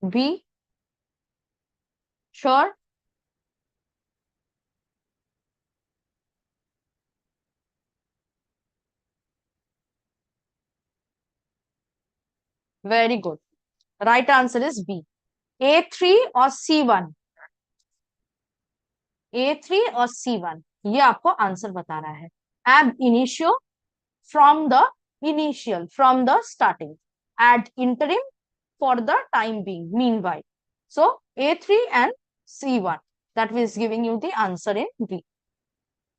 B? Sure? Very good, right answer is B. A3 और C1, A3 और C1 ये आपको answer बता रहा है। एब initio, from the initial, from the starting, at interim, for the time being, meanwhile। So A3 and C1, that is giving you the answer in B।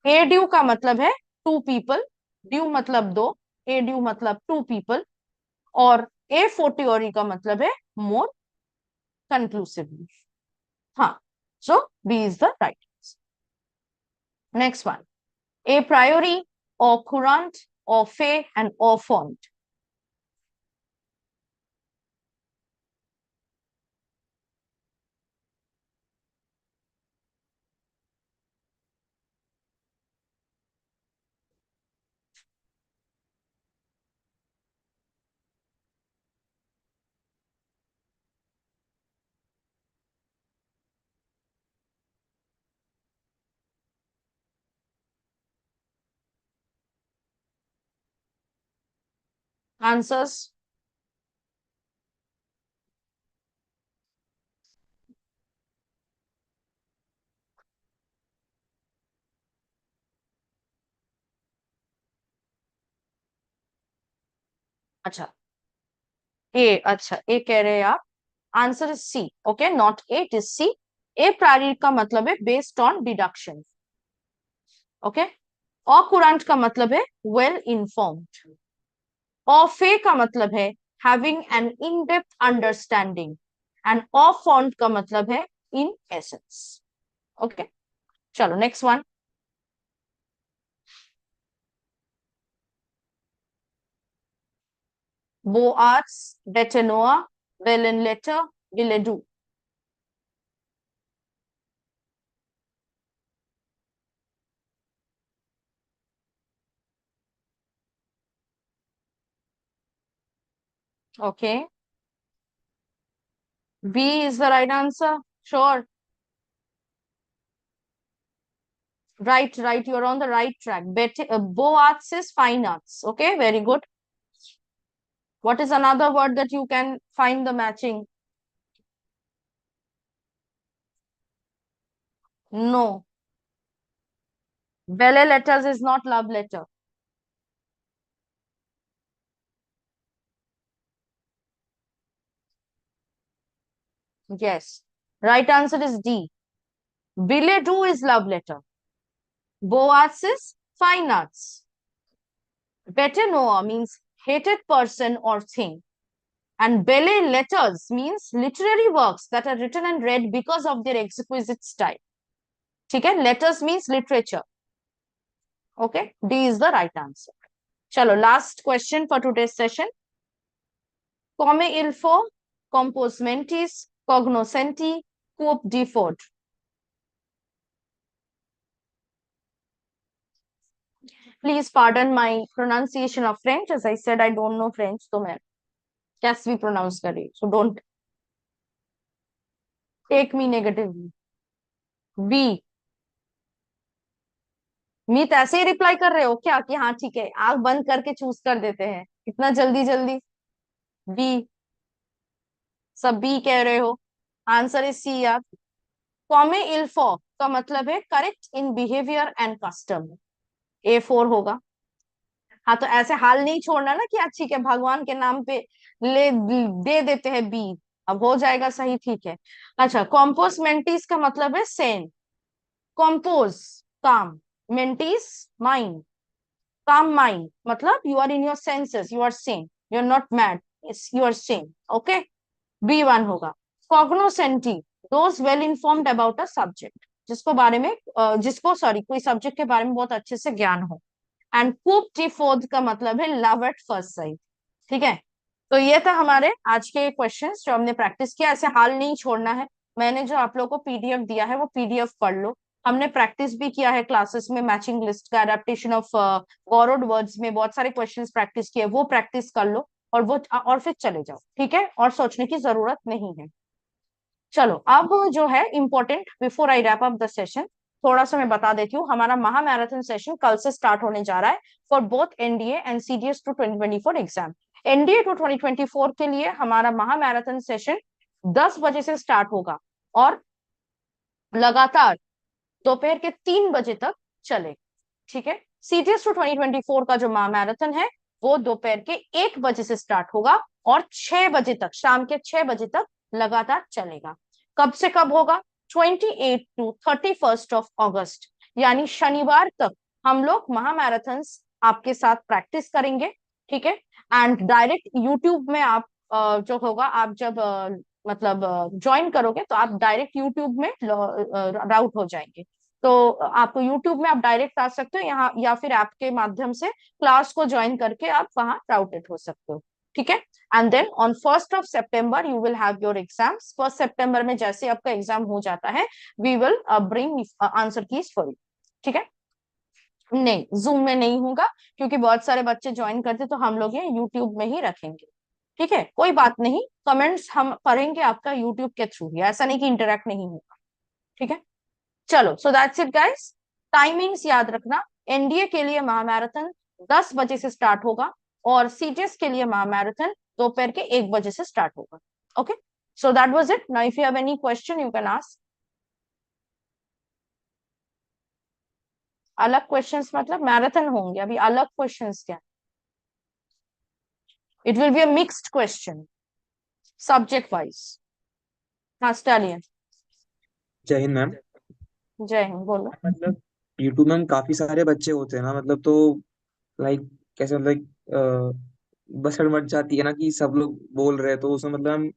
A due का मतलब है टू पीपल, ड्यू मतलब दो, ए ड्यू मतलब two people, और a fortiori का मतलब है मोर कंक्लूसिवली। हाँ, so B is the right. Next one, a priori, or courant, or fait and or font। Answers? अच्छा ए, अच्छा ए कह रहे हैं आप, answer is C. Okay, not A, it is C. A priori का मतलब है based on deduction. Okay, au courant का मतलब है वेल इन्फॉर्म्ड। ऑफे का मतलब है having an in depth understanding. And au fond का मतलब है इन एसेंस। ओके, चलो नेक्स्ट वन। बोआर्स, bete noire, belles lettres, billet doux. Okay, B is the right answer, sure? Right, right. You're on the right track. Beau arts is fine arts. Okay, very good. What is another word that you can find the matching? No. Belle letters is not love letter. Yes. Right answer is D. Billet doux is love letter. Beau arts is fine arts. Bete noir means hated person or thing. And belle letters means literary works that are written and read because of their exquisite style. ठीक है, letters means literature. Okay, D is the right answer. Chalo, last question for today's session. Come ilfo, compos mentis, cognoscenti, quoc defod. Please pardon my pronunciation of French. As I said, I don't know French, so मैं कैसे भी pronounce कर रही हूँ. So don't take me negatively. B. मीत ऐसे ही reply कर रहे हो क्या कि हाँ ठीक है, आंख बंद करके चूज कर देते हैं इतना जल्दी जल्दी? बी, सब बी कह रहे हो। आंसर इज सी यार। कॉमे इल्फो का मतलब है correct in behaviour and custom. A4 होगा। हाँ, तो ऐसे हाल नहीं छोड़ना ना कि आज ठीक है भगवान के नाम पे ले दे देते हैं बी। अब हो जाएगा सही, ठीक है। अच्छा, कॉम्पोज मेंटिस का मतलब है sane. Compose calm, mentis mind. Calm mind मतलब you are in your senses, you are sane, you are not mad, you are sane. Okay, B1 होगा। Cognoscenti, those well informed about a subject, जिसको बारे में जिसको sorry कोई subject के बारे में बहुत अच्छे से ज्ञान हो। एंड कूप टी फोर्थ का मतलब है लव एट फर्स्ट साइट। ठीक है, तो ये था हमारे आज के क्वेश्चंस जो हमने प्रैक्टिस किया। ऐसे हाल नहीं छोड़ना है। मैंने जो आप लोगों को पीडीएफ दिया है वो पीडीएफ पढ़ लो। हमने प्रैक्टिस भी किया है क्लासेस में, मैचिंग लिस्ट का, एडेप्टेशन ऑफ बोरोड वर्ड्स में बहुत सारे क्वेश्चंस प्रैक्टिस किए, वो प्रैक्टिस कर लो। और फिर चले जाओ, ठीक है, और सोचने की जरूरत नहीं है। चलो, अब जो है important, before I wrap up the session, थोड़ा सा मैं बता देती हूँ। हमारा महा मैराथन सेशन कल से स्टार्ट होने जा रहा है for both NDA and CDS to 2024 exam. NDA to 2024 के लिए हमारा महा मैराथन सेशन 10 बजे से स्टार्ट होगा और लगातार दोपहर के 3 बजे तक चलेगा। ठीक है, सीडीएस टू 2024 का जो मैराथन है वो दोपहर के 1 बजे से स्टार्ट होगा और 6 बजे तक, शाम के 6 बजे तक लगातार चलेगा। कब से कब होगा? 28 to 31 ऑफ अगस्त, यानी शनिवार तक हम लोग महामैराथन आपके साथ प्रैक्टिस करेंगे। ठीक है, एंड डायरेक्ट यूट्यूब में आप जो होगा, आप जब मतलब ज्वाइन करोगे तो आप डायरेक्ट यूट्यूब में राउट हो जाएंगे। तो आपको यूट्यूब में आप डायरेक्ट आ सकते हो यहाँ, या फिर ऐप के माध्यम से क्लास को ज्वाइन करके आप वहां राउटेड हो सकते हो। ठीक है, and then on 1 September you will have your exams. 1 September में जैसे आपका एग्जाम हो जाता है, we will bring answer keys for you. ठीक है, नहीं जूम में नहीं होगा, क्योंकि बहुत सारे बच्चे ज्वाइन करते, तो हम लोग ये यूट्यूब में ही रखेंगे। ठीक है, कोई बात नहीं, कमेंट्स हम पढ़ेंगे आपका यूट्यूब के थ्रू ही, ऐसा नहीं कि इंटरेक्ट नहीं होगा। ठीक है, चलो, so that's it guys. Timings याद रखना, एनडीए के लिए महामैराथन 10 बजे से स्टार्ट होगा और सीटीएस के लिए महामैराथन दोपहर के 1 बजे से स्टार्ट होगा। Okay, so that was it. Now if you have any question you can ask. अलग क्वेश्चंस मतलब मैराथन होंगे, अभी अलग क्वेश्चंस क्या? It will be a mixed question, subject wise. हाँ स्टालियन, जय हिंद मैम। जय हिंद, बोलो। मतलब यूट्यूब में हम काफी सारे बच्चे होते हैं ना, मतलब तो लाइक कैसे मतलब बस मच जाती है ना कि सब लोग बोल रहे हैं, तो उसमें मतलब हम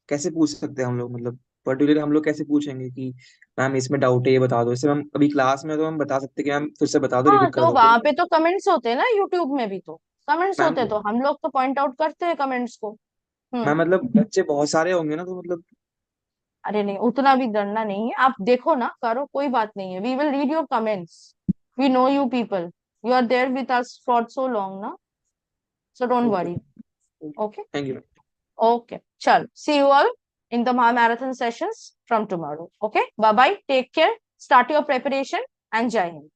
कैसे पूछ सकते हैं हम लोग, मतलब पर्टिकुलर हम लोग कैसे पूछेंगे कि मैम इसमें डाउट है ये बता दो। जैसे हम अभी क्लास में तो हम बता सकते हैं कि मैम फिर से बता दो, हाँ रिपीट कर तो दो वहां पूरा। पे तो कमेंट्स होते हैं ना, यूट्यूब में भी तो कमेंट्स मैम होते हैं, तो हम लोग तो पॉइंट आउट करते हैं कमेंट्स को। मैम हम्म। मतलब बच्चे बहुत सारे होंगे ना, तो मतलब अरे नहीं, उतना भी डरना नहीं है, आप देखो ना, करो, कोई बात नहीं है, we will read your comments, we know you people, you are there with us for so long ना, so don't okay. Worry. Okay. Thank you. Okay. Chal. See you all in the marathon sessions from tomorrow. Okay. Bye bye. Take care. Start your preparation and Jai Hind.